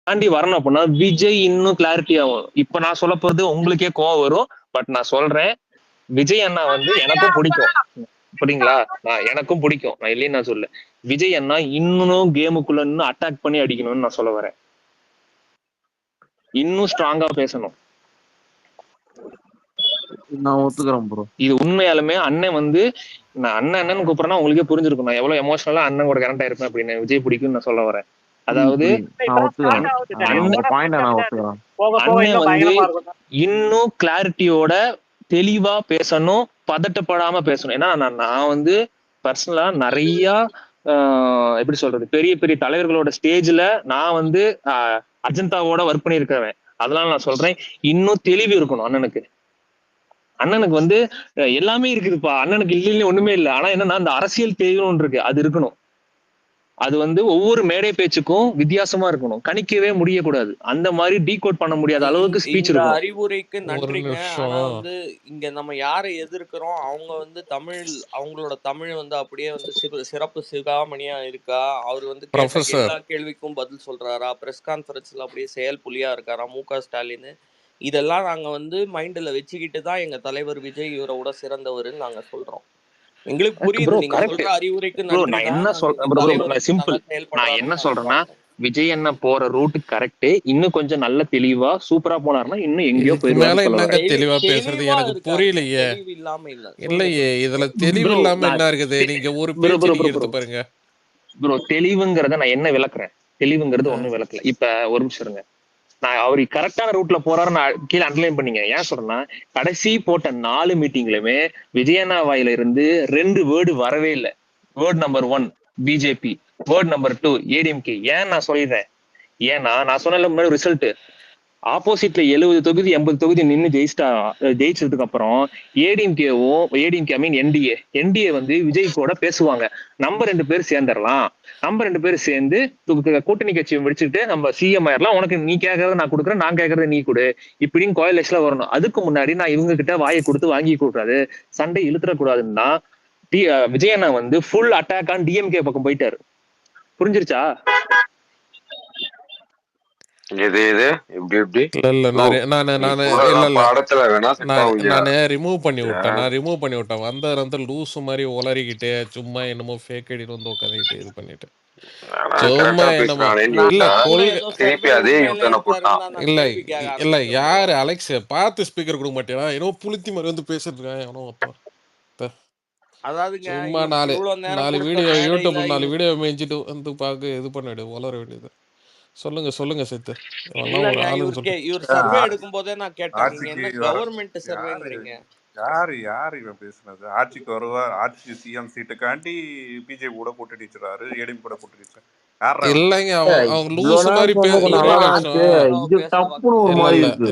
தாண்டி வரணும் அப்படின்னா விஜய் இன்னும் கிளாரிட்டி ஆகும். இப்ப நான் சொல்ல போறது உங்களுக்கே கோவம் வரும். பட் நான் சொல்றேன், விஜய் அண்ணா வந்து எனக்கும் பிடிக்கும். புரியுங்களா? எனக்கும் பிடிக்கும். நான் இல்லைன்னு நான் சொல்ல. விஜய் அண்ணா இன்னும் கேமுக்குள்ள இன்னும் அட்டாக் பண்ணி அடிக்கணும்னு நான் சொல்ல வரேன். இன்னும் ஸ்ட்ராங்கா பேசணும். நான் ஒத்துக்கிறேன் ப்ரோ. இது உண்மையாலுமே அண்ணன் வந்து நான் அண்ணன் கூப்பிடுறேன்னா உங்களுக்கே புரிஞ்சிருக்கும் நான் எவ்வளவு எமோஷனலா அண்ணன் கூட கனெக்ட் ஆயிருப்பேன் அப்படின்னு. விஜய் பிடிக்கும்னு நான் சொல்ல வரேன். அதாவது அண்ணன் வந்து இன்னும் கிளாரிட்டியோட தெளிவா பேசணும், பதட்டப்படாம பேசணும். ஏன்னா நான் வந்து பர்சனலா நிறைய எப்படி சொல்றது, பெரிய பெரிய தலைவர்களோட ஸ்டேஜ்ல நான் வந்து அஜந்தாவோட ஒர்க் பண்ணி இருக்கிறவன். அதனால நான் சொல்றேன், இன்னும் தெளிவு இருக்கணும் அண்ணனுக்கு. அண்ணனுக்கு வந்து எல்லாமே இருக்குதுப்பா, அண்ணனுக்கு இல்லைன்னு ஒண்ணுமே இல்லை. ஆனா என்னன்னா அந்த அரசியல் தெளிவுன்னு இருக்கு, அது இருக்கணும். அது வந்து ஒவ்வொரு மேடை பேச்சுக்கும் வித்தியாசமா இருக்கணும், கணிக்கவே முடியக்கூடாது. அந்த மாதிரி டீகோட் பண்ண முடியாத அளவுக்கு ஸ்பீச் இருக்கும். அறிவுரைக்கு நன்றிங்க. ஆனா வந்து இங்க நம்ம யாரை எதிர்க்கிறோம், அவங்க வந்து தமிழ், அவங்களோட தமிழ் வந்து அப்படியே வந்து சிறப்பு சிகாமணியா இருக்கா? அவர் வந்து எல்லா கேள்விக்கும் பதில் சொல்றாரா? பிரஸ் கான்ஃபரன்ஸ்ல அப்படியே செயல் புலியா இருக்காரா மு.க. ஸ்டாலின்? இதெல்லாம் நாங்க வந்து மைண்ட்ல வச்சுக்கிட்டு தான் எங்க தலைவர் விஜய் இவரோட சிறந்தவர்னு நாங்க சொல்றோம். எங்களுக்கு புரியுது நீங்க சொல்ற அறிவுரைக்கு நன்றி. நான் என்ன சொல்றேன்னா, விஜய் அண்ணா போற ரூட் கரெக்ட். இன்னும் கொஞ்சம் நல்ல தெளிவா சூப்பரா போனாருன்னா இன்னும் எங்கேயோ போயிருவாரு. தெளிவா பேசுறது எனக்கு புரியலையே. இல்லையே, இதுல தெளிவு இல்லாம என்ன இருக்குது? நீங்க ஒரு பேச்சு எடுத்து பாருங்க ப்ரோ. தெளிவுங்கிறத நான் என்ன விளக்குறேன்? தெளிவுங்கிறது ஒண்ணும் விளக்கல. இப்ப ஒரு நிமிஷம் இருங்க. நான் அவரு கரெக்டான ரூட்ல போறாரு நான் கீழே அண்டர்லைன் பண்ணீங்க. ஏன் சொல்றேன்னா, கடைசி போட்ட 4 மீட்டிங்லயுமே விஜயண்ணா வாயில இருந்து 2 வேர்டு வரவே இல்லை. Word number 1 BJP, word number 2 ADMK. ஏன் நான் சொல்லிடுறேன், ஏன்னா நான் சொன்ன முன்னாடி ரிசல்ட் ஆப்போசிட்ல 70 தொகுதி 80 தொகுதி நின்று ஜெயிச்சதுக்கு அப்புறம் ஏடிஎம்கே ஐ மீன் என்டிஏ வந்து விஜய் கூட பேசுவாங்க. நம்ம 2 பேர் சேர்ந்துடலாம், நம்ம 2 பேரும் சேர்ந்து கூட்டணி கட்சியை முடிச்சுட்டு நம்ம சிஎம் ஆயிரலாம், உனக்கு நீ கேட்கறத நான் கொடுக்குறேன், நான் கேட்கறத நீ கொடு, இப்படின்னு கோயிலேஷன்ல வரணும். அதுக்கு முன்னாடி நான் இவங்க கிட்ட வாயை கொடுத்து வாங்கி கூடாது, சண்டை இழுத்துடக்கூடாதுன்னா விஜய் அண்ணா வந்து ஃபுல் அட்டாக் ஆன் டிஎம்கே பக்கம் போயிட்டாரு. புரிஞ்சிருச்சா? ரிமூவ் பண்ணி விட்டேன். வந்த லூசு மாதிரி உளறிக்கிட்டே சும்மா என்னமோ ஃபேக் ஐடி வந்து உட்காந்துக்கிட்டு இது பண்ணிட்டு இல்ல யாரு அலெக்ஸ் பார்த்து ஸ்பீக்கர் கொடுக்க மாட்டேனா? ஏன்னோ புளுத்தி மாதிரி வந்து பேசிட்டு இருக்கான். சும்மா 4 வீடியோ யூடியூப்ல 4 வீடியோ மேய்ஞ்சிட்டு வந்து பாக்க இது பண்ணிடு வளர வேண்டியது. சொல்லுங்க சித்து. இவர் சர்வே எடுக்கும் போதே நான் கேட்டேன், நீங்க என்ன கவர்மெண்ட் சர்வேங்கறீங்க? யார் இவன் பேசுனது? ஆட்சிக்கு வருவார், ஆட்சி சிஎம் சீட்டுக்காண்டி பிஜேபி கூட கூட்டணி வச்சிருக்காரு, ஏடிஎம் கூட கூட்டணி வச்சிருக்காரு. இல்லைங்க, அவங்க லூசு மாதிரி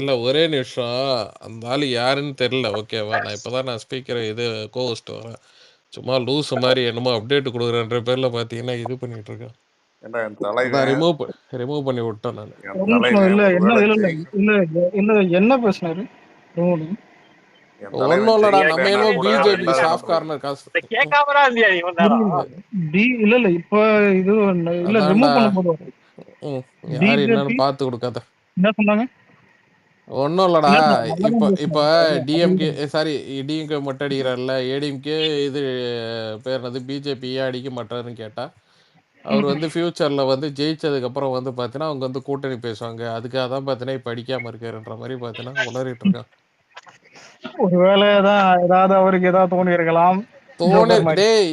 இல்ல ஒரே நிமிஷம். அந்த ஆளு யாருன்னு தெரியல. ஓகேவா? நான் இப்பதான் ஸ்பீக்கர் இது கோஹோஸ்ட் வரேன். சும்மா லூசு மாதிரி என்னமோ அப்டேட் கொடுக்குறன்ற பேர்ல பாத்தீங்கன்னா இது பண்ணிட்டு இருக்கேன். ரிமூவ் பண்ணி விட்டேன் நான். என்ன பேசுனாரு? ஒன்னோலடா நம்ம ஏனோ பிஜேபி சாஃப்ட் கார்னர் காசு கேட்காமடா இல்லையா இல்ல இப்ப இது இல்ல ரிமூவ் பண்ணும்போது யாரு என்னன்னு பார்த்து கொடுக்காத. என்ன சொன்னாங்க? ஒன்னும் இல்லடா, இப்ப டிஎம்கே மட்டும் அடிக்கிறாருல்ல, ஏடிஎம்கே இது பேர் என்னது பிஜேபி ஏன் அடிக்க மாட்டாருன்னு கேட்டா, அவர் வந்து ஃபியூச்சர்ல வந்து ஜெயிச்சதுக்கு அப்புறம் வந்து பாத்தீங்கன்னா அவங்க வந்து கூட்டணி பேசுவாங்க, அதுக்காக தான் பாத்தீங்கன்னா இப்ப அடிக்காம இருக்காருன்ற மாதிரி பாத்தீங்கன்னா உளறிட்டு இருக்கான். ஒருவேளை ஏதாவது அவருக்கு ஏதாவது தோணி இருக்கலாம்.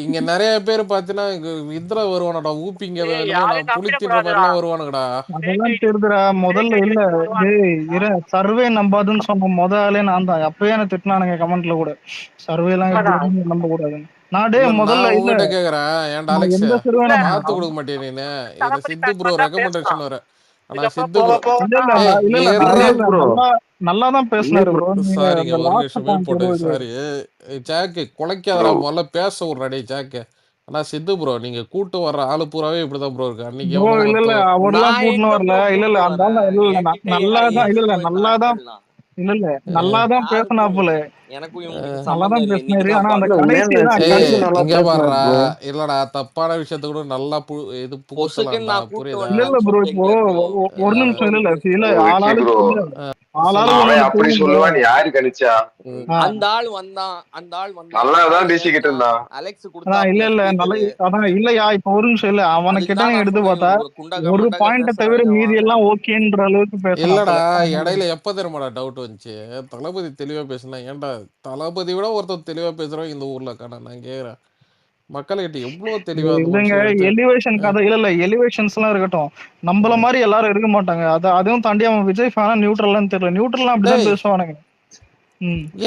இங்க நிறைய பேர் பாத்தீங்கன்னா இதுல வருவானடா, ஊப்பிங்க புளித்தின்ற மாதிரிலாம் வருவானுங்கடா. அதெல்லாம் தெரியுதுடா. முதல்ல இல்ல சர்வே நம்பாதுன்னு சொன்ன முதலே நான் தான். அப்பயே என்ன திட்டினானுங்க கமெண்ட்ல கூட, சர்வே எல்லாம் நம்ப கூடாதுன்னு. முதல்ல கேக்குறேன், ஏன்டா அலெக்ஸ் பார்த்து கொடுக்க மாட்டேன் நீனு? இது சித்து ப்ரோ ரெக்கமெண்டேஷன் வர. ஆனா சித்து நல்லாதான் பேசினாரு ப்ரோ. சாரிங்க, ஒரு நிமிஷமே போடு. சாரி ஜாக்கு, குலைக்காதடா, முதல்ல பேச விடுறாடே ஜாக்கு. ஆனா சித்து ப்ரோ, நீங்க கூட்டு வர்ற ஆளு பூராவே இப்படிதான் ப்ரோ இருக்கு. அன்னைக்கு அவர்லாம் கூட்டு வரல. நல்லாதான் பேசினாப்புல. எனக்கும் இவங்களுக்கு நல்லாதான் சம்பந்தம் இல்லை. பேசினாரு. இன்னைக்கு தான் ஆனா அந்த இல்ல பாக்குறேன். கடைசி மேல தான் ஏய் சிவச்சு நல்லா இங்க பேசினாரு பாடுறா, ப்ரோ. இல்லடா தப்பான விஷயத்த கூட நல்லா இது பொசுக்குன்னு புகுத்தலாம்டா, நான் கூட்டு புரியுதா? இல்ல வந்துட்டான்னு ப்ரோ, இப்போ சொல்றீங்களே ப்ரோ. ஒரு என்ன நிமிஷம் ப்ரோ இல்ல இது? இல்ல ஓகே ஆளாளுக்கு ப்ரோ, இல்ல ஆளாளுக்கு சொல்லுங்க. அவன் ஒண்ணு அப்படி தோணுங்க. சொல்லுவான்னு யாரு கணிச்சா? ஆ, அந்த ஆள் வந்தான், அந்த ஆள் வந்தான், நல்லாதான் ஆள் பேசிக்கிட்டு ஏறினான், இருந்தான். அலெக்ஸ் அதான் கொடுத்தாப்புல இல்ல ஸ்பீடு. நல்ல அதான் இல்லையா, இப்போ ஒரு நிமிஷம் இல்ல அவனை அதுக்கு கிட்ட தான் நீங்க நான் எடுத்து சொன்னேன், பார்த்தா இவங்க குண்டக ஒரு மண்டக பாயிண்ட தவிர பேசுறானுங்க மீதி வாங்க. எல்லாம் ஓகேன்ற அளவுக்கு இல்லடா பேசினாப்புல. இடையில எப்ப தெரியுமாடா டவுட் வந்துச்சு, தளபதி தெளிவா பேசினா, ஏன்டா தளபதி விட ஒருத்தர் தெளிவா பேசுறோம் இந்த ஊர்ல காண, நான் கேக்குறேன் மக்கள்கிட்ட எவ்வளவு தெளிவா அந்த இல்லங்க மனுஷன் எடுத்து. எலிவேஷன் கதை இல்ல எலிவேஷன்ஸ் எல்லாம் இருக்கட்டும், நம்மள மாதிரி எல்லாரும் இருக்க மாட்டாங்க. அதுவும் தாண்டி அவன் விஜய் ஃபேனா நியூட்ரல்னு தெரியல, நியூட்ரல்லாம் அப்படிதான் டேய் பேசுவானுங்க.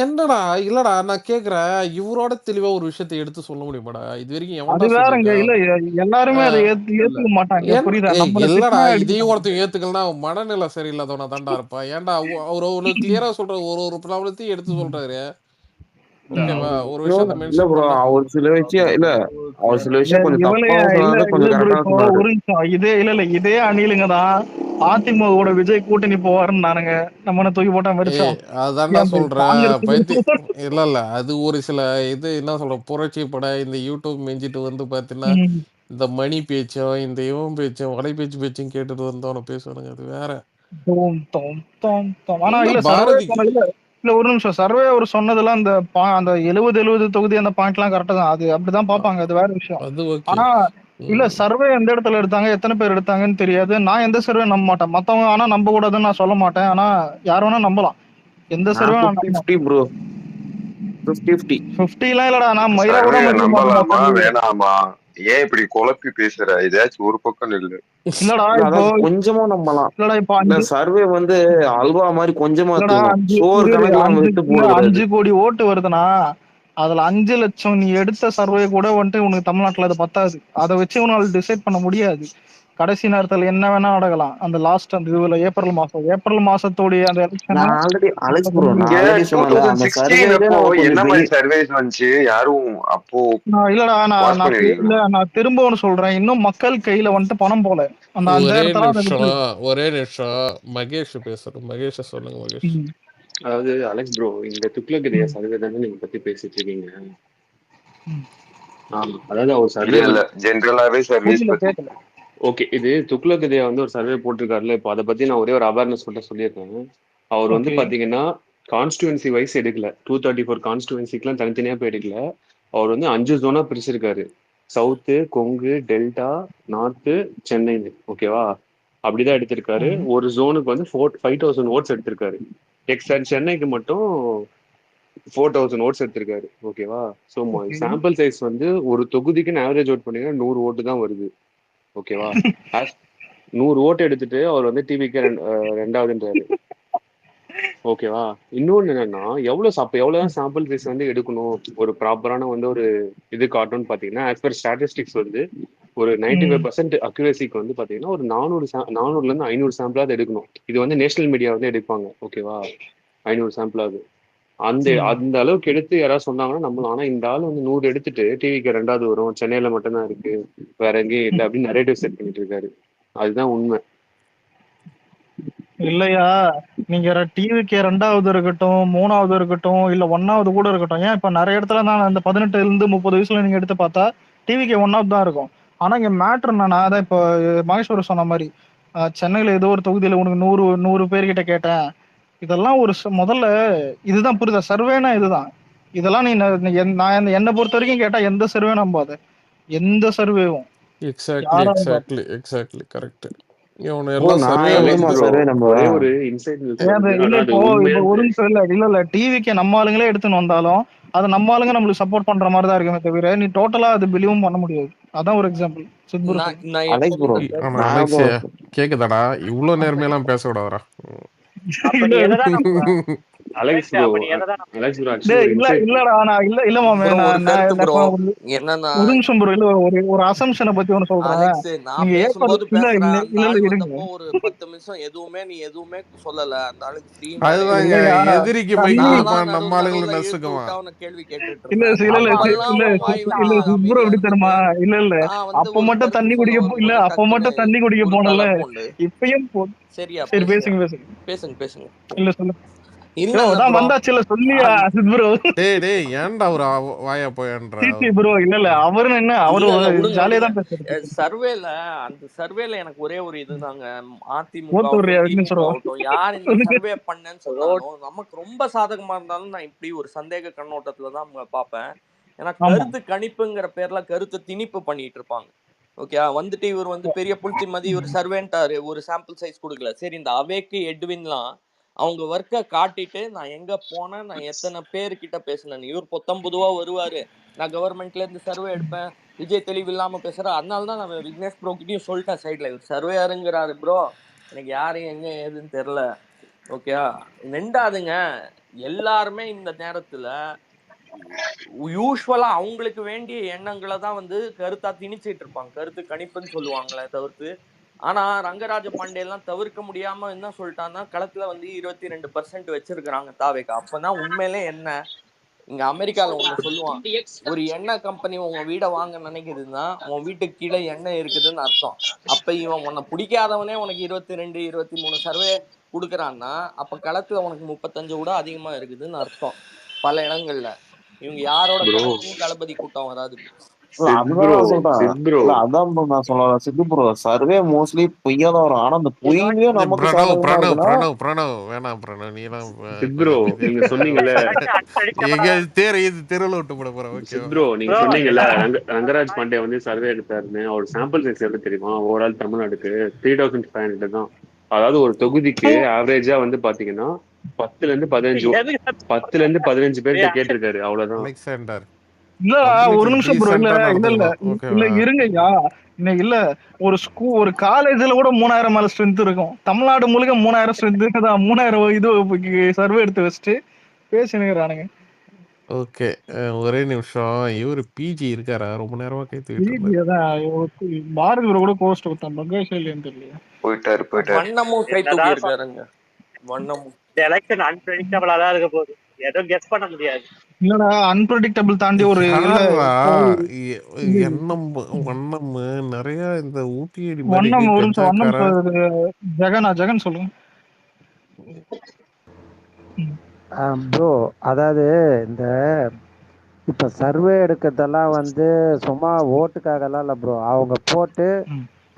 என்னடா இல்லடா நான் கேக்குறேன், இவரோட தெளிவா ஒரு விஷயத்தை எடுத்து சொல்ல முடியுமாடா? இது வரைக்கும் அது எவன்டா வேறங்க இல்ல சொல்லியிருக்கா? எல்லாருமே அதை இல்ல ஏத்துக்க மாட்டாங்க, புரியுதா? ஏய் நம்மள இல்லடா, திட்டினா இதையும் அடிக்கிறாங்க. ஒருத்தன் ஏத்துக்கலன்னா அவன் மனநிலை சரியில்லாதவனா தான்டா இருப்பா. ஏன்டா அவர் ஒண்ணு கிளியரா சொல்ற, ஒரு ப்ராப்ளத்தையும் எடுத்து சொல்றாரு, இல்ல ம். ஓகேவா? அவரு ஒரு ப்ரோ விஷயத்த இல்ல மென்ஷன் ப்ரோ பண்ணா. அவர் சில விஷயம் இல்ல அவர் சில விஷயம் கொஞ்சம் இவளைய தப்பாவும் இல்ல சொன்னாரு, இல்ல கொஞ்சம் ப்ரோ, கரெக்டாவும் இப்போ சொன்னாரு. ஒரு நிமிஷம் இல்ல இதே அணிலுங்க தான் அதிமுகவோட விஜய் கூட்டணி போவாருன்னு நானுங்க, நம்ம தூக்கி போட்டா ஏய் மெரிச்சான். அதான்டா ஏன் சொல்றேன் பைத்தி. காங்கிரஸ் இல்ல அது ஒரு சில இது என்ன சொல்ற புரட்சி பட இந்த யூடியூப் மெஞ்சிட்டு வந்து பாத்தீங்கன்னா, ம். இந்த மணி பேச்சும் இந்த இவன் பேச்சும் வலை பேச்சும் கேட்டுட்டு வந்தவன பேசுவானுங்க, அது வேற. தோம் தோம் தோம் தோம். ஆனா இல்ல இல்ல சர்வே பாரதிக்கு இல்ல இல்ல ஒரு நிமிஷம், சர்வே அவர் சொன்னதெல்லாம் அந்த அந்த 70 தொகுதி அந்த பாயிண்ட் எல்லாம் கரெக்டா தான், அது அப்படிதான் பாப்பாங்க, அது வேற விஷயம். அது ஓகே. ஆனா இல்ல சர்வே எந்த இடத்துல எடுத்தாங்க, எத்தனை பேர் எடுத்தாங்கன்னு தெரியாது. நான் எந்த சர்வே நம்ப மாட்டேன், மத்தவங்க ஆனா நம்ப கூடாதுன்னு நான் சொல்ல மாட்டேன். ஆனா யார் வேணா நம்பலாம், எந்த நான் சர்வே நான் 50-50 ப்ரோ, 50-50. 50 எல்லாம் இல்லடா, நான் மயிலா கூட சர்வேய மதிக்க நம்பலாமா மாட்டேன். வேணாமா? ஏன் இப்படி குழப்பி பேசுற? இதாச்சும் ஒரு பக்கம் நில்லு. இல்லடா இல்ல இப்போ அதாவது கொஞ்சமா நம்பலாம். இல்லடா இப்போ இல்ல 5 சர்வே வந்து அல்வா மாதிரி கொஞ்சமா இல்லடா எடுத்துக்கணும், 5 சோறு கணக்குல நம்ம எடுத்து போடக்கூடாது. 5 கோடி ஓட்டு வருதுன்னா அதுல 5 லட்சம் நீ எடுத்த சர்வே கூட வந்துட்டு உனக்கு தமிழ்நாட்டுல அது பத்தாது. அதை வச்சு உன்னால டிசைட் பண்ண முடியாது. கடைசி நேரத்துல என்ன வேணா நடக்கலாம். அந்த லாஸ்ட் அந்த இதுல ஏப்ரல் மாசத்தோடைய அந்த எலெக்ஷனை நான் ஆல்ரெடி அலெக்ஸ் ப்ரோ, நான் இங்க ஆல்ரெடி சொன்னல அந்த 2016 சர்வேல அப்போ நம்ம என்ன கொஞ்சம் மாதிரி சர்வேஸ் வந்துச்சு? யாரும் அப்போ இல்லடா பாஸ் பண்ணிருக்கீங்களா? நான் திரும்ப ஒண்ணு சொல்றேன், இன்னும் மக்கள் கையில வந்துட்டு பணம் போல அந்த ஒரே 5000 அதை விட்டு. நிமிஷம் மகேஷ் பேசுறேன். மகேஷ சொல்லுங்க மகேஷ். ம், அதாவது அலெக்ஸ் ப்ரோ, இந்த துக்ளக் ம், சர்வே தானே நீங்க பத்தி பேசிட்டு இருக்கீங்க? ம். ஆமா, அதாவது அவர் இல்ல சர்வே இல்ல, வந்து ஜென்ரலாவே சர்வீஸ் புரியல, பத்தி. கேட்கல. ஓகே. இது துக்ளக் வந்து ஒரு சர்வே போட்டிருக்காருல்ல, இப்போ அதை பத்தி நான் ஒரே ஒரு அவேர்னஸ் மட்டும் சொல்லியிருக்கேன். அவர் வந்து ஓகே. பாத்தீங்கன்னா கான்ஸ்டுவன்சி வைஸ் எடுக்கல, 234 கான்ஸ்டுவன்சிக்கெல்லாம் தனித்தனியா போய் எடுக்கல. அவர் வந்து 5 ஜோனா பிரிச்சிருக்காரு, சவுத்து, கொங்கு, டெல்டா, நார்த்து, சென்னைன்னு. ஓகேவா? அப்படிதான் எடுத்திருக்காரு. ஒரு ஜோனுக்கு வந்து 5000 ஓட்ஸ் எடுத்திருக்காரு. சென்னைக்கு மட்டும் 4000 ஓட்ஸ் எடுத்திருக்காரு. ஓகேவா? So okay. சாம்பிள் சைஸ் வந்து ஒரு தொகுதிக்கு ஆவரேஜ் ஓட் பண்ணீங்கன்னா 100 ஓட்டு தான் வருது. ஓகேவா? 100 ஓட்டு எடுத்துட்டு அவர் வந்து டிவிக்கு ரெண்டாவதுன்றாரு. ஓகேவா? இன்னொன்னு என்னன்னா, எவ்வளவுதான் சாம்பிள் சைஸ் வந்து எடுக்கணும், ஒரு ப்ராப்பரான வந்து ஒரு இது காட்டணும்னு பாத்தீங்கன்னா, ஆஸ் பர் ஸ்டாட்டிஸ்டிக்ஸ் வந்து ஒரு 95% அக்யூரேசிக்கு வந்து பாத்தீங்கன்னா ஒரு 400ல இருந்து 500 சாம்பிளாவது எடுக்கணும். இது வந்து நேஷனல் மீடியா வந்து எடுப்பாங்க. ஓகேவா? 500 சாம்பிளாவது அந்த அந்த அளவுக்கு எடுத்து யாராவது சொன்னாங்கன்னா நம்மளும். ஆனா இந்த ஆள் வந்து 100 எடுத்துட்டு டிவிக்கு ரெண்டாவது வரும், சென்னையில மட்டும்தான் இருக்கு, வேற எங்கேயும் இல்லை அப்படின்னு நரேட்டிவ் செட் பண்ணிட்டு இருக்காரு. அதுதான் உண்மை. இல்லையா, நீங்க டிவிக்கு 2வது இருக்கட்டும், 3வது இருக்கட்டும், இல்ல 1வது கூட இருக்கட்டும். ஏன் இப்ப நிறைய இடத்துல நான் இந்த 18 இருந்து 30 வயசுல நீங்க எடுத்து பார்த்தா டிவிக்கு 1வது தான் இருக்கும். ஆனா இங்க மேட்ரு என்னன்னா, அதான் இப்போ மகேஸ்வரர் சொன்ன மாதிரி சென்னையில ஏதோ ஒரு தொகுதியில உனக்கு 100 பேர்கிட்ட கேட்டேன். இதெல்லாம் ஒரு முதல்ல இதுதான் புரியுதா, சர்வேனா இதுதான். இதெல்லாம் நான் என்னை பொறுத்த வரைக்கும் கேட்டா எந்த சர்வே நம்பாத, எந்த சர்வேவும் யாரா இருந்தாலும். Exactly correct. இவனு ப்ரோ எல்லாம் நான் சர்வே அலெக்ஸ் எப்படிமா ப்ரோ, சர்வே ஒரே நம்புவேன்? ஒரு இன்சைட் நியூஸ் அது வருது, இல்ல ஆனா அது இப்போ உண்மையான்னு ஒரு நிமிஷம் இல்ல டிவிக்கு நம்ம ஆளுங்களே எடுத்துன்னு வந்தாலும் அது நம்ம ஆளுங்க நம்மளுக்கு சப்போர்ட் பண்ற மாதிரி தான் இருக்குமே தவிர நீ டோட்டலா அது பிலீவும் பண்ண முடியாது. அதான் ஒரு எக்ஸாம்பிள். சித்புர நான் சொல்லு. நான் அலெக்ஸ் ப்ரோ எப்பவுமே ஆனா நான் அலெக்ஸ் ப்ரோ கேக்குதாடா, இவ்வளவு அப்ப நேர்மையெல்லாம் பேச விடாதடா. அப்ப நீ எதை தான் நம்புவ? அலெக்ஸ் அலெக்ஸ், ப்ரோ, அப்ப நீ எதை தான் நம்புவ? அலெக்ஸ் ப்ரோ ஆக்சுவலி ஒரு இன்சைட். இல்லடா நான் இல்ல மாமே, ப்ரோ ஒரு நான் நான் கருத்து நான் ப்ரோ. இப்ப என்னன்னா ஒரு நிமிஷம் ப்ரோ, இல்ல ஒரு அசம்ஷனை பத்தி ஒண்ணு சொல்றேன். அலெக்ஸ், நான் நீங்க பேசும்போது இல்ல பேசுறேன், இல்ல அந்த இல்ல ஆள் இருங்க. வந்தப்போ ஒரு 10 நிமிஷம் நீ எதுவுமே சொல்லல. அந்த ஆளுக்கு ஃப்ரீ மேனே அதுதாங்க, இல்லையா கொடுத்துட்டீங்க. எதிரிக்கு மைக் தண்ணி நான் தான் கொடுப்பான், நம்ம ஆளுங்களை நடுவுல இழுத்து விட்டு நசுக்குவான். அவனை கேள்வி கேட்டுட்டு இல்ல இருந்தேன். இல்ல இல்ல அப்ப அப்பெல்லாம் இல்ல அவன் வாய் இல்ல வச்சுட்டு சித்புரம் அமைதியா எப்படி தெரியுமா? இருந்துட்டு இல்ல நான் வந்து அப்ப ஒரு மட்டும் கருத்து தண்ணி சொல்ல குடிக்க இல்ல வரும்போது அப்ப டக்குன்னு மட்டும் தண்ணி குடிக்க குறுக்கால போனல, பூண்டு. இப்பயும் சரியா சரி பேசுங்க பேசுங்க. பேசுங்க பேசுங்க. இல்ல சொல்லு. இல்ல இல்ல அதான் ப்ரோ வந்தாச்சுல சொல்லியா ப்ரோ. டேய் ஏன்டா ஒரு வாயா போயன்ற ப்ரோ இல்ல அவரு என்ன அவரு இல்ல இல்ல விடுங்க ஜாலியா விடுங்க. தான் பேசுறது. சர்வேல அந்த சர்வேல எனக்கு ஒரே ஒரு இதுதாங்க, அதிமுக ஓட்டு ஆகட்டும் ஒரு திமுக சொல்லுவோம். ஆகட்டும் யார் இந்த சர்வே பண்ணேன்னு சொன்னாலும் நமக்கு ரொம்ப சாதகமா இருந்தாலும் நான் இப்படி ஒரு சந்தேக கண்ணோட்டத்துல தான் பார்ப்பேன். ஏன்னா ஆமா கருத்து கணிப்புங்கிற பேர்ல கருத்து திணிப்பு பண்ணிட்டு இருப்பாங்க. ஓகே, வந்துட்டு இவர் வந்து பெரிய புல்திமதி இவர் சர்வேன்ட்டாரு, ஒரு சாம்பிள் சைஸ் கொடுக்கல. சரி, இந்த அவேக்கு எட்வின்லாம் அவங்க ஒர்க்கை காட்டிட்டு நான் எங்க போனேன், நான் எத்தனை பேர்கிட்ட பேசினேன். இவர் 19 வருவாரு, நான் கவர்மெண்ட்ல இருந்து சர்வே எடுப்பேன், விஜய் தெளிவு இல்லாம பேசுற. அதனால தான் நான் விக்னேஷ் ப்ரோ கிட்டயும் சொல்லிட்டேன் சைட்ல, இவர் சர்வேயாருங்கிறாரு ப்ரோ, எனக்கு யாரையும் எங்க ஏதுன்னு தெரியல. ஓகே, ரெண்டாவதுங்க, எல்லாருமே இந்த நேரத்துல யூஸ்வலா அவங்களுக்கு வேண்டிய எண்ணங்களை தான் வந்து கருத்தா திணிச்சிட்டு இருப்பாங்க, கருத்து கணிப்புன்னு சொல்லுவாங்களே தவிர்த்து. ஆனா ரங்கராஜ பாண்டியெல்லாம் தவிர்க்க முடியாம என்ன சொல்லிட்டான்னா, களத்துல வந்து 22% வச்சிருக்கிறாங்க தாவேக்கா. அப்பதான் உண்மையிலே என்ன, இங்க அமெரிக்கால ஒண்ணு சொல்லுவான், ஒரு எண்ணெய் கம்பெனி உங்க வீடை வாங்க நினைக்குதுன்னா உன் வீட்டுக்கு கீழே எண்ணெய் இருக்குதுன்னு அர்த்தம். அப்ப இவன் உன்னை பிடிக்காதவனே உனக்கு 22 23 சர்வே கொடுக்குறான்னா அப்ப களத்துல உனக்கு 35 விட அதிகமா இருக்குதுன்னு அர்த்தம் பல இடங்கள்ல. இவங்க யாரோட ப்ரோ கணக்குலயும் தளபதி கூட்டம் வராது. சித் ப்ரோ அதுதான் சொல்றேன். சித் ப்ரோ இல்ல அதான் bro நான் சொல்ல சித்து ப்ரோ சர்வே மோஸ்ட்லி பொய்யா தான் வரும். ஆனா அந்த பொய்யே நமக்கு சாதகமா இருக்குன்னா பிரணவ் வேணாம் பிரணவ், நீலாம் சித் ப்ரோ கொஞ்சம் நீங்க சொன்னீங்கல்ல எங்க தெருவில் விட்டு போட போற. சித் ஓகேவா? ப்ரோ நீங்க சொன்னீங்கல்ல ரங்கராஜ் பாண்டே வந்து சர்வே எடுத்தாருன்னு, அவர் சாம்பிள் சைஸ் எவ்வளவு தெரியுமா? ஓவரால் தமிழ்நாடுக்கு 3500 தான். அதாவது ஒரு தொகுதிக்கு ஆவரேஜா வந்து பாத்தீங்கன்னா 10ல இருந்து 15 பேர்கிட்ட கேட்டிருக்காரு, அவ்வளவுதான். அலெக்சாண்டர் இல்ல ஒரு நிமிஷம் ப்ரோ. இல்ல இல்ல இல்ல இல்ல ஓகேவா? இருங்கய்யா. இல்ல ஒரு காலேஜ்ல கூட 3000 மேல ஸ்ட்ரென்த் இருக்கும். தமிழ்நாடு முழுக்க 3000 ஸ்ட்ரென்த் தான். 3000 இது சர்வே எடுத்து வச்சுட்டு பேசினுங்கிறானுங்க. ஓகே, ஒரே நிமிஷம். இவரு பிஜி இருக்காரா? ரொம்ப நேரமா கை தூக்கிட்டு பிஜி இருந்தாரு. அதான் பாரதி ப்ரோ கூட போஸ்ட் கொடுத்தான். பங்கேஷ் தெரியல. போயிட்டாரு வண்ணமும் கை தூக்கி இருக்காருங்க. வண்ணமும் இந்த எலெக்ஷன் அன்பிரடிக்டபிளா தான் இருக்க போகுது, எதுவும் கெஸ் பண்ண முடியாது. இல்லடா அன்பிரடிக்டபிள் தாண்டி ஒரு இல்ல எண்ணம் வண்ணம் நிறைய இந்த ஊட்டியடி வண்ணம் ஒரு நிமிஷம் கஞ்சாக்காரன் ஜெகன் சொல்லுங்க ப்ரோ. அதாவது இந்த இப்போ சர்வே எடுக்கிறதெல்லாம் வந்து சும்மா ஓட்டுக்காகலாம் இல்லை ப்ரோ. அவங்க போட்டு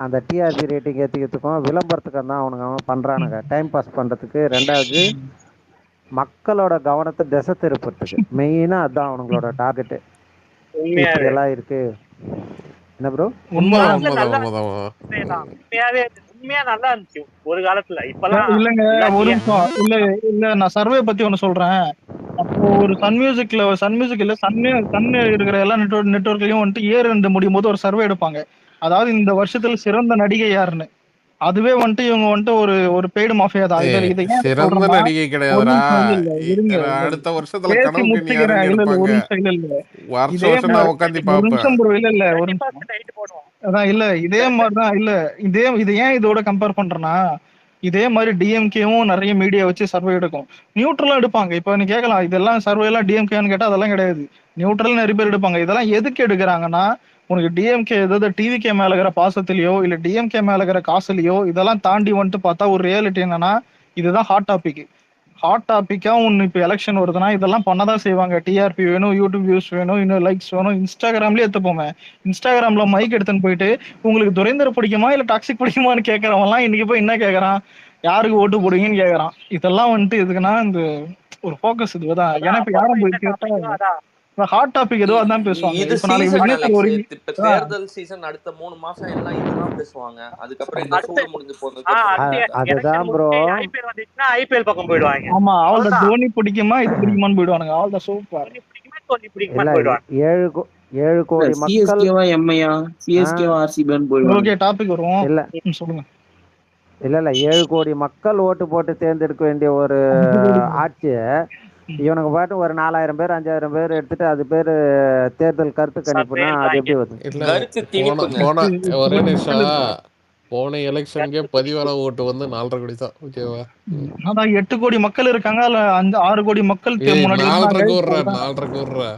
அந்த டிஆர்பி ரேட்டிங் ஏற்றிக்கிறதுக்கும் விளம்பரத்துக்கும் தான் அவனுங்க பண்ணுறானுங்க, டைம் பாஸ் பண்ணுறதுக்கு. ரெண்டாவது மக்களோட கவனத்தை திசை திருப்பறதுக்கு மெயினாக அதுதான் அவனுங்களோட டார்கெட்டு. இப்படியெல்லாம் இருக்கு. என்ன ப்ரோ? உண்மையா நல்லா இருந்துச்சு ஒரு காலத்துல. இப்பெல்லாம் இல்லங்க ஒரு நிமிஷம். இல்ல நான் சர்வே பத்தி ஒண்ணு சொல்றேன். அப்போ ஒரு சன் மியூசிக் இல்ல சன் இருக்கிற எல்லா நெட்வொர்க்லயும் வந்துட்டு இயர் ரெண்டு முடியும் போது ஒரு சர்வே எடுப்பாங்க. அதாவது இந்த வருஷத்துல சிறந்த நடிகை யாருன்னு. அதுவே வந்துட்டு இவங்க வந்துட்டு ஒரு பெய்டு மாஃபியா தான். இதை ஏன் சிறந்த நடிகை கிடையாதுடா. அடுத்த வருஷத்துல பேசி முடிச்சுக்கிறேன். இல்ல ஒரு நிமிஷம். இதே அதான் இல்ல இதே மாதிரிதான். இல்ல இது ஏன் இதோட கம்பேர் பண்றேன்னா, இதே மாதிரி டிஎம்கேவும் நிறைய மீடியா வச்சு சர்வே எடுக்கும். நியூட்ரலா எடுப்பாங்க. இப்ப நீ கேட்கலாம் இதெல்லாம் சர்வே எல்லாம் டிஎம்கேன்னு கேட்டா அதெல்லாம் கிடையாது. நியூட்ரல் நிறைய பேர் எடுப்பாங்க. இதெல்லாம் எதுக்கு எடுக்கிறாங்கன்னா, உனக்கு டிஎம்கே ஏதாவது டிவிகே மேல இருக்கிற பாசத்திலயோ இல்ல டிஎம்கே மேல இருக்கிற காசுலயோ இதெல்லாம் தாண்டி வந்துட்டு பார்த்தா ஒரு ரியாலிட்டி என்னன்னா, இதுதான் ஹாட் டாபிக். ஹாட் டாபிக்கா ஒன்னு இப்ப எலெக்ஷன் வருதுன்னா இதெல்லாம் பண்ணதான் செய்வாங்க. டிஆர்பி வேணும், யூடியூப் வியூஸ் வேணும், இன்னும் லைக்ஸ் வேணும். இன்ஸ்டாகிராம்லயே எடுத்துப்போமே. இன்ஸ்டாகிராம்ல மைக் எடுத்துன்னு போயிட்டு உங்களுக்கு துரைந்தர் பிடிக்குமா இல்ல டாக்ஸிக் பிடிக்குமான்னு கேட்கறவன்லாம் இன்னைக்கு போய் என்ன கேட்கறான், யாருக்கு ஓட்டு போடுவீங்கன்னு கேட்கறான். இதெல்லாம் வந்துட்டு எதுக்குன்னா இந்த ஒரு ஃபோக்கஸ் இதுதான். ஏன்னா இப்ப யாரும் போய் கேட்டா ஹாட் டாபிக் ஏதோ அதான் பேசுவாங்க. இது இப்ப நாளைக்கு விக்னேஷ் இப்ப தேர்தல் சீசன் அடுத்த 3 மாசம் எல்லாம் இதுதான் பேசுவாங்க. அதுக்கப்புறம் இந்த சூடு முடிஞ்சு போகுது. அதுதான் ப்ரோ. ஐபிஎல் பக்கம் போயிடுவாங்க. ஆமா அவளோட தோனி பிடிக்குமா இது பிடிக்குமான்னு போயிடுவாங்க. அவளோட சூப்பர். 7 கோடி மக்கள் ஓகே டாபிக் வருவோம். இல்ல சொல்லுங்க. இல்ல 7 கோடி மக்கள் ஓட்டு போட்டு தேர்ந்தெடுக்க வேண்டிய ஒரு ஆட்சி இவனுக்கு பாட்டு ஒரு 4000 பேர் 5000 பேர் எடுத்துட்டு அது பேரு தேர்தல் கருத்து கணிப்புனா அது எப்படி வருது? ஒரே நிமிஷம். போன எலெக்ஷனுக்கே பதிவான ஓட்டு வந்து 4.5 கோடி தான். ஓகேவா? அதான் 8 கோடி மக்கள் இருக்காங்க. அதுல 6 கோடி மக்கள் முன்னாடி 4.5 கோடி.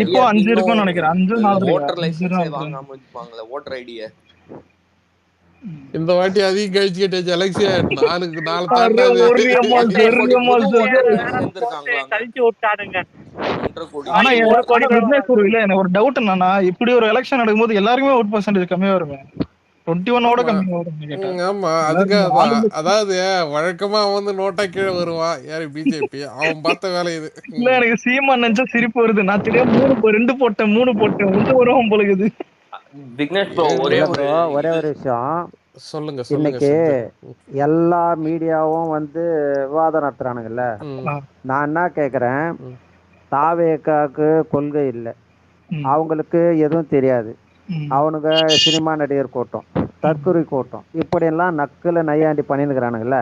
இப்போ 5 இருக்கும்னு நினைக்கிறேன். 5 4 ஓட்டர் லைசென்ஸே வாங்காம வச்சுப்பாங்களே ஓட்டர் ஐடியை. இந்த வாட்டி அதிகம் கழிச்சு கேட்டாச்சு அலெக்சியா 4 தாண்டாது. கழிச்சு விட்டானுங்க. ஆனா விக்னேஷ் ப்ரோ இல்ல எனக்கு ஒரு டவுட் என்னன்னா இப்படி ஒரு எலெக்ஷன் நடக்கும்போது எல்லாருக்குமே ஓட் பர்சன்டேஜ் கம்மியா வருமே 21 கம்மியா வரும். ஆமா அதுக்காக அதாவது வழக்கமா வந்து நோட்டா கீழே வருவான் யாரு பிஜேபி அவன் பார்த்த வேலை இது. இல்ல எனக்கு சீமான் நினைச்சா சிரிப்பு வருது. நான் தெரியாம 2 போட்டேன் 3 போட்டேன் ஒன்று வருவான் போலுக்குது. விக்னேஷ் ப்ரோ ஒரே ஒரு விஷயம் சொல்லுங்க. இன்னைக்கு எல்லா மீடியாவும் வந்து விவாதம் நடத்துறானுங்கல்ல. நான் என்ன கேக்குறேன், தாவேக்காக்கு கொள்கை இல்லை, அவங்களுக்கு எதுவும் தெரியாது, அவனுங்க சினிமா நடிகர் கூட்டம், தற்கொலை கூட்டம், இப்படியெல்லாம் நக்குல நையாண்டி பண்ணிருக்கிறானுங்கல்ல.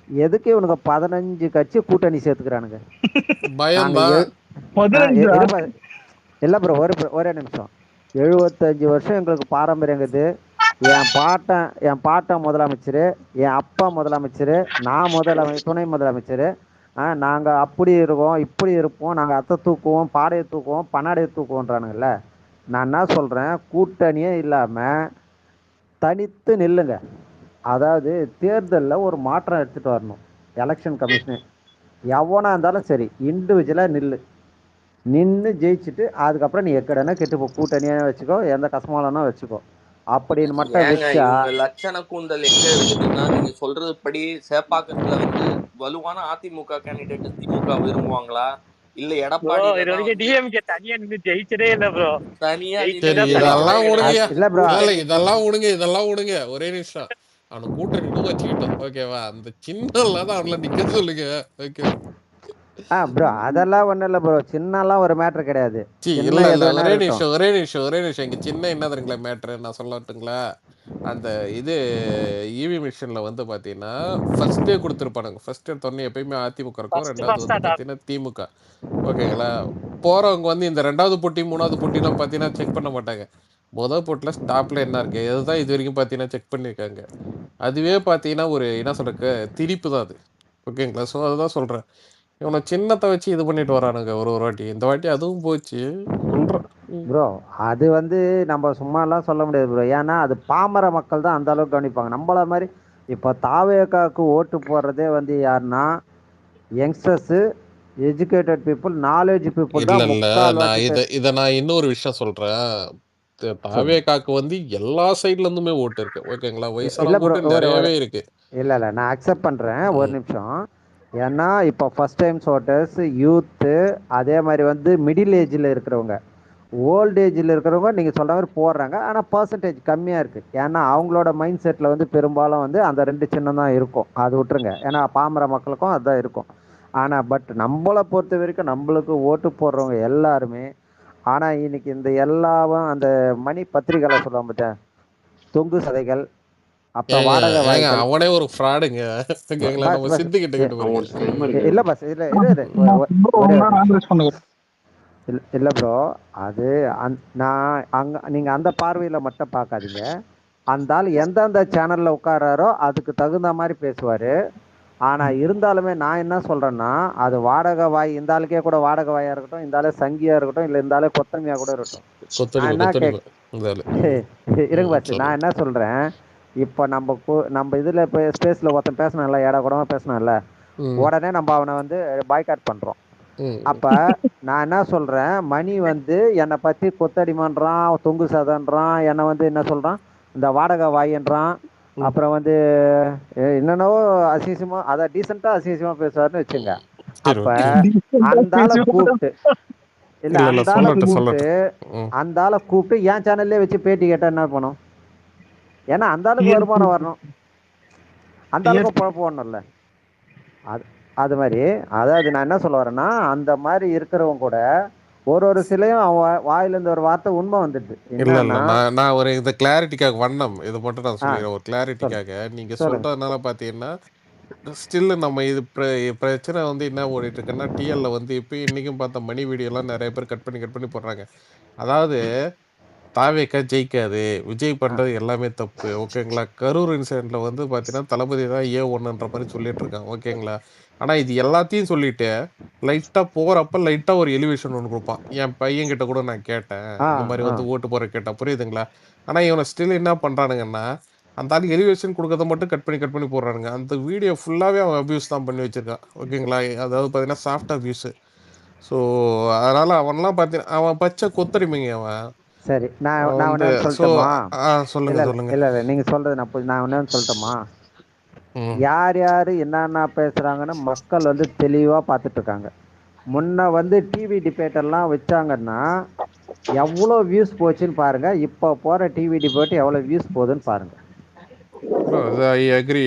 எதுக்கு இவனுங்க 15 கட்சி கூட்டணி சேர்த்துக்கிறானுங்க? இல்ல ப்ரோ ஒரே நிமிஷம். 75 வருஷம் எங்களுக்கு பாரம்பரியங்குது. என் பாட்டன் முதலமைச்சர், என் அப்பா முதலமைச்சர், நான் துணை முதலமைச்சர். நாங்கள் அப்படி இருக்கோம் இப்படி இருப்போம், நாங்கள் அத்தை தூக்குவோம் பாடையை தூக்குவோம் பன்னாடையை தூக்குவோன்றானுங்கல்ல. நான் என்ன சொல்கிறேன், கூட்டணியே இல்லாமல் தனித்து நில்லுங்க. அதாவது தேர்தலில் ஒரு மாற்றம் எடுத்துகிட்டு வரணும். எலெக்ஷன் கமிஷனு எவனாக இருந்தாலும் சரி இண்டிவிஜுவலாக நின்று ஜெயிச்சுட்டு அதுக்கப்புறம் நீ எக்கடனா கெட்டு கூட்டணியாக வச்சுக்கோ, எந்த கசமாலனா வச்சுக்கோ. அப்படின்னு மட்டும் வச்சா லட்சண கூந்தல் எங்க இருக்குதுன்னா நீங்க சொல்றது படி சேப்பாக்கத்துல வந்து வலுவான அதிமுக கேண்டிடேட் திமுக விரும்புவாங்களா இல்ல எடப்பாடி டிஎம்கே தனியா நின்னு ஜெயிச்சதே இல்ல ப்ரோ. தனியா இதெல்லாம் விடுங்க ஒரே நிமிஷம். அவனை கூட்டணி வச்சுக்கிட்டோம் ஓகேவா, அந்த சின்ன அவங்கள நிக்க சொல்லுங்க. ஓகே ப்ரோ அதெல்லாம் ஒண்ணும் இல்ல ப்ரோ, சின்னலாம் ஒரு மேட்டர் கிடையாது. ஒரே நிமிஷம் இங்க சின்ன என்ன தெரியுங்களா மேட்டர் நான் சொல்லட்டுங்களா. அந்த இது இவி மிஷின்ல வந்து பாத்தீங்கன்னா ஃபர்ஸ்டே கொடுத்துருப்பானுங்க. ஃபர்ஸ்ட் எடுத்தோடனே எப்பயுமே அதிமுக இருக்கும், ரெண்டாவது வந்து பாத்தீங்கன்னா திமுக. ஓகேங்களா, போறவங்க வந்து இந்த 2வது போட்டி 3வது போட்டிலாம் பாத்தீங்கன்னா செக் பண்ண மாட்டாங்க. முதல் போட்டில ஸ்டாப்ல என்ன இருக்கு இதுதான் இது வரைக்கும் பாத்தீங்கன்னா செக் பண்ணிருக்காங்க. அதுவே பாத்தீங்கன்னா ஒரு என்ன சொல்ற திரிப்பு தான் அது. ஓகேங்களா, ஸோ அதுதான் சொல்றேன். இவனை சின்னத்தை வச்சு இது பண்ணிட்டு வரானுங்க ஒரு வாட்டி. இந்த வாட்டி அதுவும் போச்சு ப்ரோ. அது வந்து நம்ம சும்மாலாம் சொல்ல முடியாது ப்ரோ. ஏன்னா அது பாமர மக்கள் தான் அந்த அளவுக்கு கவனிப்பாங்க. நம்மள மாதிரி இப்போ தாவேக்காவுக்கு ஓட்டு போடுறதே வந்து யாருன்னா youngsters, educated people, knowledge people தான். இதை நான் இன்னொரு விஷயம் சொல்றேன். தாவேக்காக்கு வந்து எல்லா சைட்ல இருந்துமே ஓட்டு இருக்கு. ஓகேங்களா, வயசான ஓட்டு நிறையவே இருக்கு. இல்ல நான் அக்செப்ட் பண்றேன். ஒரு நிமிஷம். ஏன்னா இப்போ ஃபர்ஸ்ட் டைம் ஓட்டர்ஸ், யூத்து, அதே மாதிரி வந்து மிடில் ஏஜில் இருக்கிறவங்க, ஓல்டு ஏஜில் இருக்கிறவங்க நீங்கள் சொல்கிற மாதிரி போடுறாங்க. ஆனால் பர்சன்டேஜ் கம்மியாக இருக்குது. ஏன்னா அவங்களோட மைண்ட் செட்டில் வந்து பெரும்பாலும் வந்து அந்த 2 சின்னம் தான் இருக்கும். அது விட்டுருங்க, ஏன்னா பாமர மக்களுக்கும் அதுதான் இருக்கும். ஆனால் பட் நம்மளை பொறுத்த வரைக்கும் நம்மளுக்கு ஓட்டு போடுறவங்க எல்லாருமே, ஆனால் இன்னைக்கு இந்த எல்லாவும் அந்த மணி பத்திரிகைகளை சொல்லுவாங்க பார்த்தா தொங்கு சதைகள், அவனே ஒரு ஃப்ராடுங்க. இல்ல பஸ் இல்ல ப்ரோ. அது நான் நீங்க அந்த பார்வையில மட்டும் பார்க்காதீங்க. அந்த ஆள் எந்தெந்த சேனல்ல உட்காராரோ அதுக்கு தகுந்த மாதிரி பேசுவாரு. ஆனா இருந்தாலுமே நான் என்ன சொல்றேன்னா, அது வாடகை வாய், இந்த ஆளுக்கே கூட வாடகை வாயா இருக்கட்டும், இந்த ஆளு சங்கியா இருக்கட்டும், இல்ல இந்த ஆளு கொத்தமையா கூட இருக்கட்டும், இருங்க பஸ். நான் என்ன சொல்றேன், இப்போ நம்ம இதுல இப்போ ஸ்பேஸ்ல ஒருத்தன் பேசினான்ல, ஏடா கூடமா பேசினான்ல, உடனே நம்ம அவனை வந்து பாய்காட் பண்றோம். அப்ப நான் என்ன சொல்றேன், மணி வந்து என்னை பத்தி கொத்தடிமான்றான், தொங்கு சதன்றான், என்னை வந்து என்ன சொல்றான், இந்த வாடகை வாயின்றான், அப்புறம் வந்து என்னென்னவோ அசிசமா, அத டீசெண்டா அசிசமா பேசுவாருன்னு வச்சுங்க. அப்ப அந்த ஆளை கூப்பிட்டு இல்ல அந்த ஆளை கூப்பிட்டு என் சேனல்லே வச்சு பேட்டி கேட்டா என்ன பண்ணும்? ஏன்னா அந்த அளவுக்கு வருமானம் வரணும், அந்த அளவுக்கு பழப்பு வரணும்ல. அது மாதிரி அதாவது நான் என்ன சொல்ல வரேன்னா, அந்த மாதிரி இருக்கிறவங்க கூட ஒரு சிலையும் அவன் வாயிலிருந்து ஒரு வார்த்தை உண்மை வந்துடுது. நான் ஒரு இந்த கிளாரிட்டிக்காக வண்ணம் இதை மட்டும் நான் சொல்லிடுறேன். ஒரு கிளாரிட்டிக்காக நீங்க சொல்றதுனால பாத்தீங்கன்னா ஸ்டில் நம்ம இது பிரச்சனை வந்து என்ன ஓடிட்டு இருக்குன்னா, டிஎல்ல வந்து இப்போ இன்னைக்கும் பார்த்த மணி வீடியோலாம் நிறைய பேர் கட் பண்ணி போடுறாங்க. அதாவது தாவேக்கா ஜெயிக்காது, விஜய் பண்றது எல்லாமே தப்பு. ஓகேங்களா, கரூர் இன்சிடென்ட்ல வந்து பாத்தீங்கன்னா தளபதி தான் A1ன்ற மாதிரி சொல்லிட்டு இருக்கான். ஓகேங்களா, ஆனா இது எல்லாத்தையும் சொல்லிட்டு லைட்டா போறப்ப லைட்டா ஒரு எலிவேஷன் ஒன்று கொடுப்பான். என் பையன் கிட்ட கூட நான் கேட்டேன், இந்த மாதிரி வந்து ஓட்டு போற கேட்டேன், புரியுதுங்களா. ஆனா இவனை ஸ்டில் என்ன பண்றானுங்கன்னா, அந்த ஆள் எலிவேஷன் கொடுக்கறத மட்டும் கட் பண்ணி போடுறானுங்க. அந்த வீடியோ ஃபுல்லாகவே அவன் அப்யூஸ் தான் பண்ணி வச்சிருக்கான். ஓகேங்களா? அதாவது பார்த்தீங்கன்னா சாஃப்ட் அப்யூஸு. ஸோ அதனால் அவன்லாம் பார்த்தீங்கன்னா அவன் பச்சை கொத்தடிமைங்க அவன். சரி, நான் வந்து ஒன்று ஸோ சொல்லட்டுமா? சொல்லுங்க இல்லை சொல்லுங்க. இல்லை இல்லை நீங்கள் சொல்கிறது நான் ஒன்று சொல்லட்டுமா? ம் யார் யார் என்னென்ன பேசுகிறாங்கன்னு மக்கள் வந்து தெளிவாக பார்த்துட்டு இருக்காங்க. முன்ன வந்து டிவி டிபேட்டெல்லாம் வச்சாங்கன்னா எவ்வளோ வியூஸ் போச்சுன்னு பாருங்க. இப்போ போகிற டிவி டிபேட் எவ்வளோ வியூஸ் போகுதுன்னு பாருங்க. ப்ரோ ஐ அக்ரி,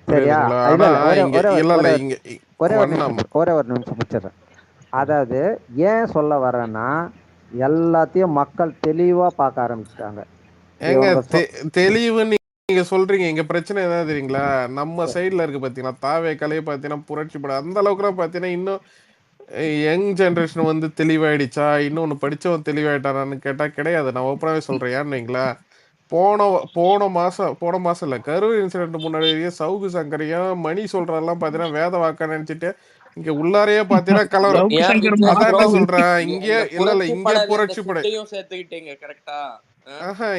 சரியா? புரியுதுங்களா? இல்லை ஆனால் இல்லை இங்கே இல்லை இல்லை இங்கே ஒரே ஒரு வண்ணம் நிமிஷம் ஒரே ஒரு நிமிஷம் முடிச்சிடுறேன். அதாவது ஏன் சொல்ல வரேன்னா எல்லாத்தையும் மக்கள் தெளிவாக பார்க்க ஆரம்பிச்சிட்டாங்க. ஏங்க இவங்க தெளிவுன்னு நீங்க சொல்றீங்க. இங்க பிரச்சனை என்ன தெரியுங்களா? நம்ம சைடுல இருக்கு பாத்தீங்கன்னா தாவேக்காலே பாத்தீங்கன்னா புரட்சி படம் அந்த அளவுக்குலாம் பாத்தீங்கன்னா இன்னும் யங் ஜென்ரேஷன் வந்து தெளிவாயிடுச்சா, இன்னொன்னு படிச்சவன் தெளிவாயிட்டானான்னு கேட்டா கிடையாது. நான் ஓப்பனாவே சொல்றேன். ஏன்னு வைங்களா, போன மாசம் இல்ல, கரூர் இன்சிடென்ட் முன்னாடியே சவுகு சங்கரையும் மணி சொல்றதெல்லாம் பாத்தீங்கன்னா வேத வாக்கா நினைச்சிட்டு இங்க உள்ளாரையே பாத்தீங்கன்னா கலவரம். சவுக்கு ஏன் சங்கர் விஜய் அதான் ப்ரோ என்ன சொல்றேன், இங்கே இந்த இல்ல இல்ல புரட்சி இங்கே படையில இந்த புரட்சி படை சுட்டையும் சேர்த்துக்கிட்டீங்க கரெக்டா?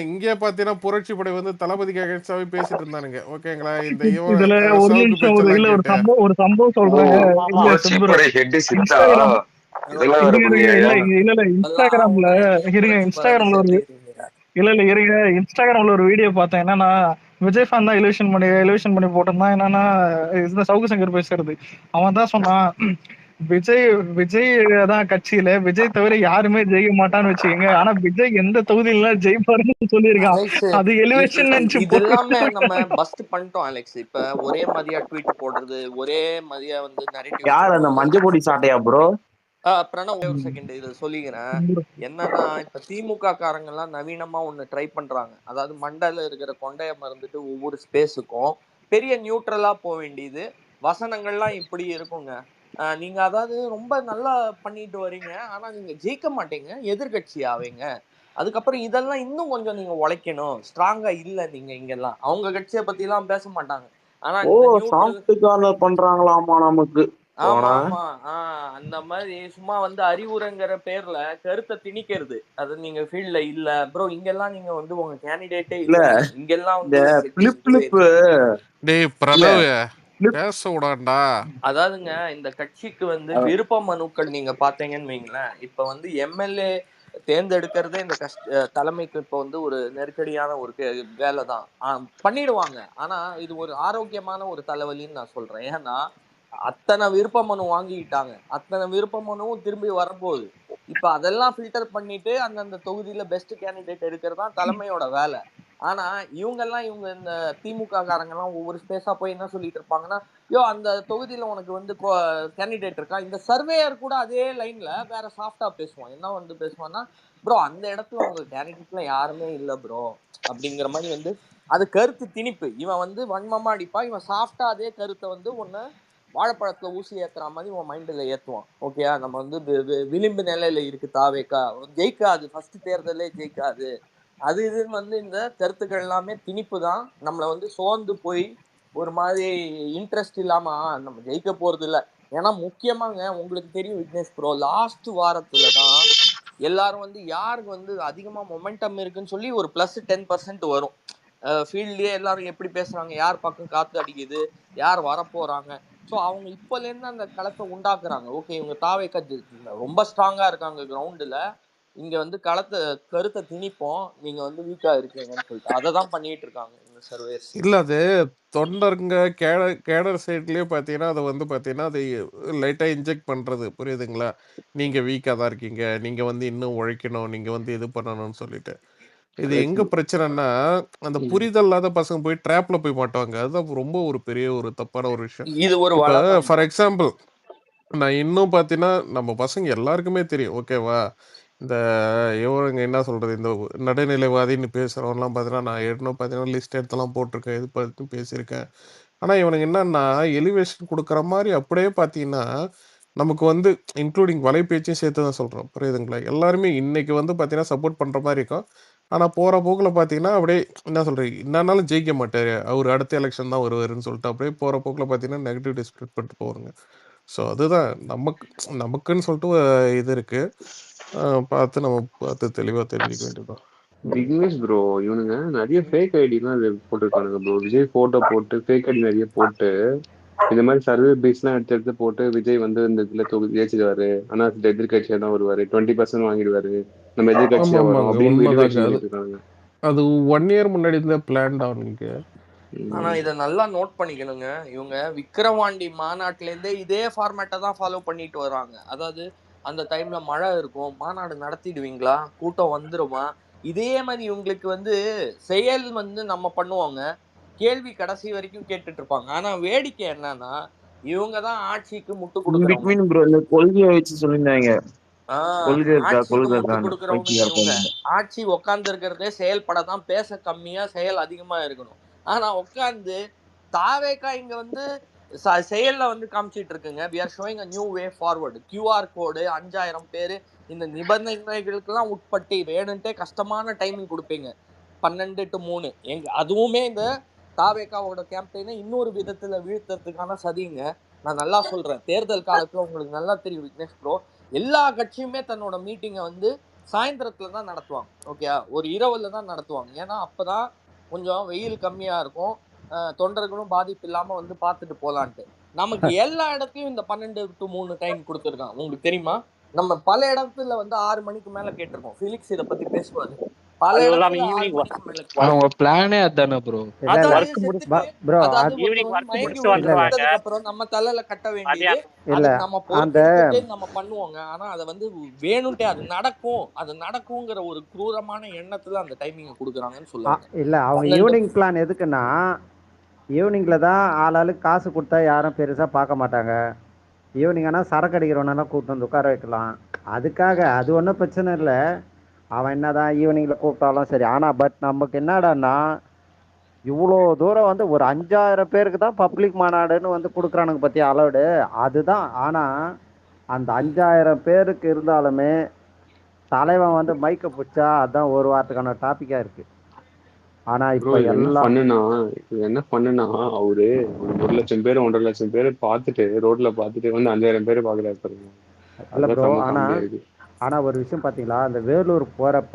இங்கே பாத்தீங்கன்னா புரட்சி படை வந்து தளபதிக்கு அகேன்ஸ்டாவே பேசிட்டு இருந்தானுங்க. ஓகேங்களா? இந்த இதுல இவன் ஒரு சவுக்கு நிமிஷம் ஒரு பேச்செல்லாம் இல்ல கேட்டு ஒரு சம்பவம் ஓ சொல்றேங்க. இல்ல புரட்சி செம்புரு படை ஹெட் சித்தா இன்ஸ்டாகிராம் இதெல்லாம் வேற இருங்க இருங்க இல்ல புரியா? இல்ல இல்ல இதெல்லாம் இன்ஸ்டாகிராம்ல ஒண்ணு நீங்க இருங்க புரட்சி படையில இன்ஸ்டாகிராம்ல ஒரு சேர்த்துக்கிட்டீங்க. இல்ல இருங்க இன்ஸ்டாகிராம்ல ஒரு வீடியோ பார்த்தேன். என்னன்னா விஜய் ஃபேன் தான் எலிவேஷன் பண்ணி போட்டிருந்தான். என்னன்னா இந்த சவுக்கு சங்கர் பேசுறது. அவன் தான் சொன்னான், விஜய் விஜய் தான் கட்சியில விஜய் தவிர யாருமே ஜெயிக்க மாட்டான்னு வச்சுக்கோங்க. ஆனா விஜய் எந்த தொகுதியில ஜெயிப்பாருன்னு சொல்லியிருக்கான். அலெக்ஸ் அது எலிவேஷன் நினைச்சு இது போட்டு எல்லாமே நம்ம பஸ்ட் பண்ணிட்டோம் அலெக்ஸ். இப்ப ஒரே மாதிரியா ட்வீட் போடுறது, ஒரே மாதிரியா வந்து நரேட்டிவ்ஸ் யார் அந்த போடுறது. மஞ்சள் பொடி சாட்டையா ப்ரோ? பிரணவ் ஒரு செகண்ட் இதை சொல்லிக்கிறேன். என்னன்னா இப்ப திமுக காரங்க எல்லாம் நவீனமா ஒண்ணு ட்ரை பண்றாங்க. அதாவது மண்டல இருக்கிற கொண்டைய மறந்துட்டு ஒவ்வொரு ஸ்பேஸுக்கும் பெரிய நியூட்ரலா போக வேண்டியது. வசனங்கள்லாம் இப்படி இருக்குங்க. நீங்க அதாவது ரொம்ப நல்லா பண்ணிட்டு வரீங்க, ஆனா நீங்க ஜெயிக்க மாட்டீங்க, எதிர்கட்சி ஆவீங்க. அதுக்கப்புறம் இதெல்லாம் இன்னும் கொஞ்சம் நீங்க உழைக்கணும், ஸ்ட்ராங்கா இல்ல நீங்க இங்கெல்லாம். அவங்க கட்சியை பத்தி எல்லாம் பேச மாட்டாங்க. ஆனா ஓ இந்த நியூட்ரல் சாஃப்ட் கார்னர் பண்றாங்களாமா நமக்கு. ஆமா போனா ஆமா அந்த மாதிரி சும்மா வந்து அறிவுரைங்கிற பேர்ல கருத்தை திணிக்கிறது. அது நீங்க ஃபீல்ட்ல இல்ல ப்ரோ, இங்கெல்லாம் நீங்க வந்து உங்க கேண்டிடேட்டே இல்ல இல்ல, இங்கெல்லாம் இந்த வந்து ஒரு பிளிப் செட்டிங் பிளிப் டேய் இல்ல பிரணவ் பிளிப் பேச விடாண்டா. அதாவதுங்க இந்த கட்சிக்கு வந்து விருப்ப மனுக்கள் நீங்க பாத்தீங்கன்னு வைங்களேன். இப்ப வந்து எம்எல்ஏ தேர்ந்தெடுக்கிறதே இந்த தலைமைக்கு இப்ப வந்து ஒரு நெருக்கடியான ஒரு வேலை தான். பண்ணிடுவாங்க. ஆனா இது ஒரு ஆரோக்கியமான ஒரு தலைவலின்னு நான் சொல்றேன். ஏன்னா அத்தனை விருப்ப மனு வாங்கிக்கிட்டாங்க, அத்தனை விருப்ப மனுவும் திரும்பி வரப்போகுது. இப்ப அதெல்லாம் ஃபில்டர் பண்ணிட்டு அந்தந்த தொகுதியில பெஸ்ட் கேண்டிடேட் எடுக்கிறது தான் தலைமையோட வேலை. ஆனா இவங்க இந்த திமுக காரங்க எல்லாம் ஒவ்வொரு ஸ்பேஸா போய் என்ன சொல்லிட்டு இருப்பாங்கன்னா, யோ அந்த தொகுதியில உனக்கு வந்து கேண்டிடேட் இருக்கா, இந்த சர்வேயர் கூட அதே லைன்ல வேற சாஃப்டா பேசுவான். என்ன வந்து பேசுவான்னா, ப்ரோ அந்த இடத்துல உங்க கேண்டிடேட்ல யாருமே இல்ல ப்ரோ அப்படிங்கிற மாதிரி வந்து அது கருத்து திணிப்பு. இவன் வந்து வன்மமா அடிப்பா, இவன் சாஃப்டா அதே கருத்தை வந்து ஒண்ணு வாழைப்பழத்துல ஊசி ஏத்துற மாதிரி உன் மைண்ட்ல ஏத்துவான். ஓகேயா? நம்ம வந்து விளிம்பு நிலையில இருக்கு தாவேக்கா, ஜெயிக்காது, ஃபர்ஸ்ட் தேர்தலே ஜெயிக்காது, அது இதுன்னு வந்து இந்த கருத்துக்கள் எல்லாமே திணிப்பு தான். நம்மளை வந்து சோர்ந்து போய் ஒரு மாதிரி இன்ட்ரெஸ்ட் இல்லாம நம்ம ஜெயிக்க போறது இல்லை. ஏன்னா முக்கியமாங்க உங்களுக்கு தெரியும் விக்னேஷ் ப்ரோ, லாஸ்ட் வாரத்துல தான் எல்லாரும் வந்து யாருக்கு வந்து அதிகமா மொமெண்டம் இருக்குன்னு சொல்லி ஒரு +10% வரும். ஃபீல்ட்லயே எல்லாரும் எப்படி பேசுறாங்க, யார் பக்கம் காத்து அடிக்குது, யார் வரப்போறாங்க. ஸோ அவங்க இப்பல இருந்து அந்த களத்தை உண்டாக்குறாங்க. ஓகே இவங்க தாவேக்கா ரொம்ப ஸ்ட்ராங்கா இருக்காங்க கிரவுண்டுல, இங்க வந்து கருத்தை திணிப்போம், நீங்க வந்து வீக்கா இருக்கீங்கன்னு சொல்லிட்டு அதை தான் பண்ணிட்டு இருக்காங்க இந்த சர்வேஸ். இல்ல அது தொண்டருங்க கேடர் சைட்லயே பாத்தீங்கன்னா அதை வந்து பாத்தீங்கன்னா அதை லைட்டா இன்ஜெக்ட் பண்றது, புரியுதுங்களா? நீங்க வீக்கா தான் இருக்கீங்க, நீங்க வந்து இன்னும் உழைக்கணும், நீங்க வந்து இது பண்ணணும்னு சொல்லிட்டு. இது எங்க பிரச்சனைன்னா அந்த புரிதல் இல்லாத பசங்க போய் ட்ராப்ல போய் மாட்டுவாங்க. அதுதான் ரொம்ப ஒரு பெரிய ஒரு தப்பான ஒரு விஷயம். இது ஒரு இப்ப வலை தான். ஃபார் எக்ஸாம்பிள் நான் இன்னும் பார்த்தீங்கன்னா நம்ம பசங்க எல்லாருக்குமே தெரியும். ஓகேவா? இந்த இவனுங்க என்ன சொல்றது, இந்த நடுநிலைவாதின்னு பேசுறவன்லாம் பார்த்தீங்கன்னா, நான் ஏற்கனவே பார்த்தீங்கன்னா லிஸ்ட் எடுத்தெல்லாம் போட்டிருக்கேன். இது பார்த்து பேசியிருக்கேன். ஆனா இவனுங்க என்னன்னா, எலிவேஷன் குடுக்குற மாரி அப்படியே பார்த்தீங்கன்னா, நமக்கு வந்து இன்க்ளூடிங் வலைப்பேச்சையும் சேர்த்து தான் சொல்றோம். புரியுதுங்களா? எல்லாருமே இன்னைக்கு வந்து பார்த்தீங்கன்னா, சப்போர்ட் பண்ற மாரி இருக்கும். ஆனா போற போக்குல பார்த்தீங்கன்னா, அப்படியே என்ன சொல்றது, என்னானாலும் ஜெயிக்க மாட்டாரு, அவரு அடுத்த எலக்ஷன் தான் வருவாருன்னு சொல்லிட்டு, அப்படியே போற போக்குல பார்த்தீங்கன்னா, நெகட்டிவிட்டி ஸ்ப்ரெட் பண்ணிட்டு போவாருங்க. ஸோ அதுதான் நமக்குன்னு சொல்லிட்டு இது இருக்கு. பார்த்து நம்ம பார்த்து தெளிவா தெரிஞ்சுக்க வேண்டியதுதான். விக்னேஷ் ப்ரோ இவனுங்க நிறைய ஃபேக் ஐடிலாம் போட்டிருக்கானுங்க ப்ரோ. விஜய் போட்டோ போட்டு ஃபேக் ஐடி நிறைய போட்டு இந்த மாதிரி சர்வே பேஸ்லாம் எடுத்து போட்டு விஜய் வந்து இந்த இதுல ஜெயிச்சிருவாரு, ஆனா எதிர்கட்சியா தான் வருவாரு, 20% வாங்கிடுவாரு, நம்ம ஆமா எதிர்கட்சியா வரும் ஆமாங்க, அப்படின்னு வீடியோ உண்மைதாங்க. வச்சு அது பண்ணிட்டு இருக்காங்க. அது 1 இயர் முன்னாடி இருந்த பிளான் தான் அவனுக்கு. ஆனா இத நல்லா நோட் பண்ணிக்கணுங்க. இவங்க விக்கிரவாண்டி மாநாட்டுல இருந்தே இதே ஃபார்மேட்டை தான் ஃபாலோ பண்ணிட்டு வராங்க. அதாவது அந்த டைம்ல மழை இருக்கும், மாநாடு நடத்திடுவீங்களா, கூட்டம் வந்துருமா, இதே மாதிரி இவங்களுக்கு வந்து செயல் வந்து நம்ம பண்ணுவாங்க, கேள்வி கடைசி வரைக்கும் கேட்டுட்டு இருப்பாங்க. ஆனா வேடிக்கை என்னன்னா இவங்க தான் ஆட்சிக்கு முட்டு கொடுக்குறவங்க. பிட்வீன் ப்ரோ இந்த கொள்கையை வச்சு சொல்லியிருந்தாங்க. கொள்கை இருக்கா ஆட்சிக்கு கொள்கை முட்டு இருக்கான்னு கொடுக்குறவனுங்க இவங்க. ஆட்சி உட்கார்ந்து இருக்கிறதே செயல்பட தான், பேச கம்மியா செயல் அதிகமா இருக்கணும். ஆனா உட்கார்ந்து தாவேக்கா இங்க வந்து செயல்ல வந்து காமிச்சிட்டு இருக்குங்க. we are showing a new way forward. QR கோடு 5000 பேரு இந்த நிபந்தனைகளுக்கெல்லாம் உட்பட்டு வேணுன்ட்டே கஷ்டமான டைமிங் கொடுப்பீங்க 12 to 3. அதுவுமே இந்த தாவேக்காவோட கேம்பெயினை இன்னொரு விதத்துல வீழ்த்துறதுக்கான சதிங்க. நான் நல்லா சொல்றேன், தேர்தல் காலத்துல உங்களுக்கு நல்லா தெரியும் விக்னேஷ் ப்ரோ, எல்லா கட்சியுமே தன்னோட மீட்டிங்கை வந்து சாயந்தரத்துல தான் நடத்துவாங்க. ஓகே, ஒரு இரவுல தான் நடத்துவாங்க. ஏன்னா அப்பதான் கொஞ்சம் வெயில் கம்மியா இருக்கும், தொண்டர்களும் பாதிப்பு இல்லாம வந்து பார்த்துட்டு போலான்ட்டு. நமக்கு எல்லா இடத்துலயும் இந்த 12 to 3 டைம் கொடுத்துருக்கான். உங்களுக்கு தெரியுமா, நம்ம பல இடத்துல வந்து 6 மணிக்கு மேல கேட்டிருக்கோம். ஃபிலிக்ஸ் இதை பத்தி பேசுவாரு, பல இடத்துல 6 மணிக்கு மேல. அவங்க பிளானே அதானே ப்ரோ. அதாவது மயங்கி விழுந்ததுக்கு அப்புறம் நம்ம தலையில கட்ட வேண்டியது அதுக்கு நம்ம பொறுப்பெடுத்துட்டு நம்ம பண்ணுவோங்க. ஆனா அதை வந்து வேணும்ட்டே அது நடக்குங்கிற ஒரு குரூரமான எண்ணத்துல அந்த டைமிங் கொடுக்குறாங்கன்னு சொல்லுவாங்க. இல்ல அவங்க ஈவினிங் பிளான் எதுக்குன்னா, ஈவினிங்ல தான் ஆளாளுக்கு காசு கொடுத்தா யாரும் பெருசா பார்க்க மாட்டாங்க. ஈவினிங் ஆனால் சரக்கு அடிக்கிறவனா கூப்பிட்டு வந்து உட்கார வைக்கலாம், அதுக்காக. அது ஒன்றும் பிரச்சனை இல்லை, அவன் என்னதான் ஈவினிங்கில் கூப்பிட்டாலும் சரி. ஆனால் பட் நமக்கு என்னடான்னா, இவ்வளோ தூரம் வந்து ஒரு 5000 பேருக்கு தான் பப்ளிக் மாநாடுன்னு வந்து கொடுக்குறானுங்க பற்றி அலோடு, அதுதான். ஆனால் அந்த 5000 பேருக்கு இருந்தாலுமே தலைவன் வந்து மைக்கை பிடிச்சா அதுதான் ஒரு வாரத்துக்கான டாப்பிக்காக இருக்குது. ஆனால் இப்போ என்ன பண்ணுனா அவரு 1,00,000 பேர் 1,50,000 பேர் பார்த்துட்டு ரோட்ல பார்த்துட்டு வந்து 5,000 பேர் பார்க்குறாரு பாருங்க. இல்லை ப்ரோ, ஆனால் ஒரு விஷயம் பார்த்தீங்களா, அந்த வேலூர் போகிறப்ப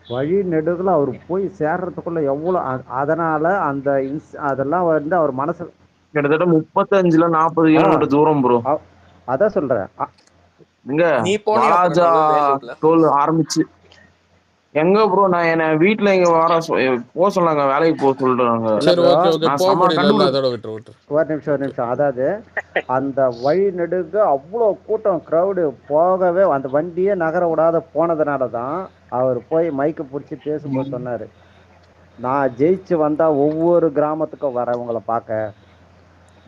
வழி நெடுகில் அவர் போய் சேர்றதுக்குள்ள எவ்வளோ, அதனால அந்த அதெல்லாம் வந்து அவர் மனசு கிட்டத்தட்ட 35-40 கிலோமீட்டர் தூரம் ப்ரோ. அதான் சொல்றேன். இங்க மகாராஜா டோல் ஆரம்பிச்சு எங்க ப்ரோ, நான் என்ன வீட்டுல இங்க வர போக சொன்னாங்க, வேலைக்கு போக சொல்றாங்க. ஒரு நிமிஷம். அதாவது அந்த வழி நெடுக அவ்வளோ கூட்டம், கிரௌடு போகவே அந்த வண்டியே நகர விடாத போனதுனால தான் அவர் போய் மைக்கு பிடிச்சி பேசும்போது சொன்னாரு, நான் ஜெயிச்சு வந்தா ஒவ்வொரு கிராமத்துக்கும் வரவங்களை பார்க்க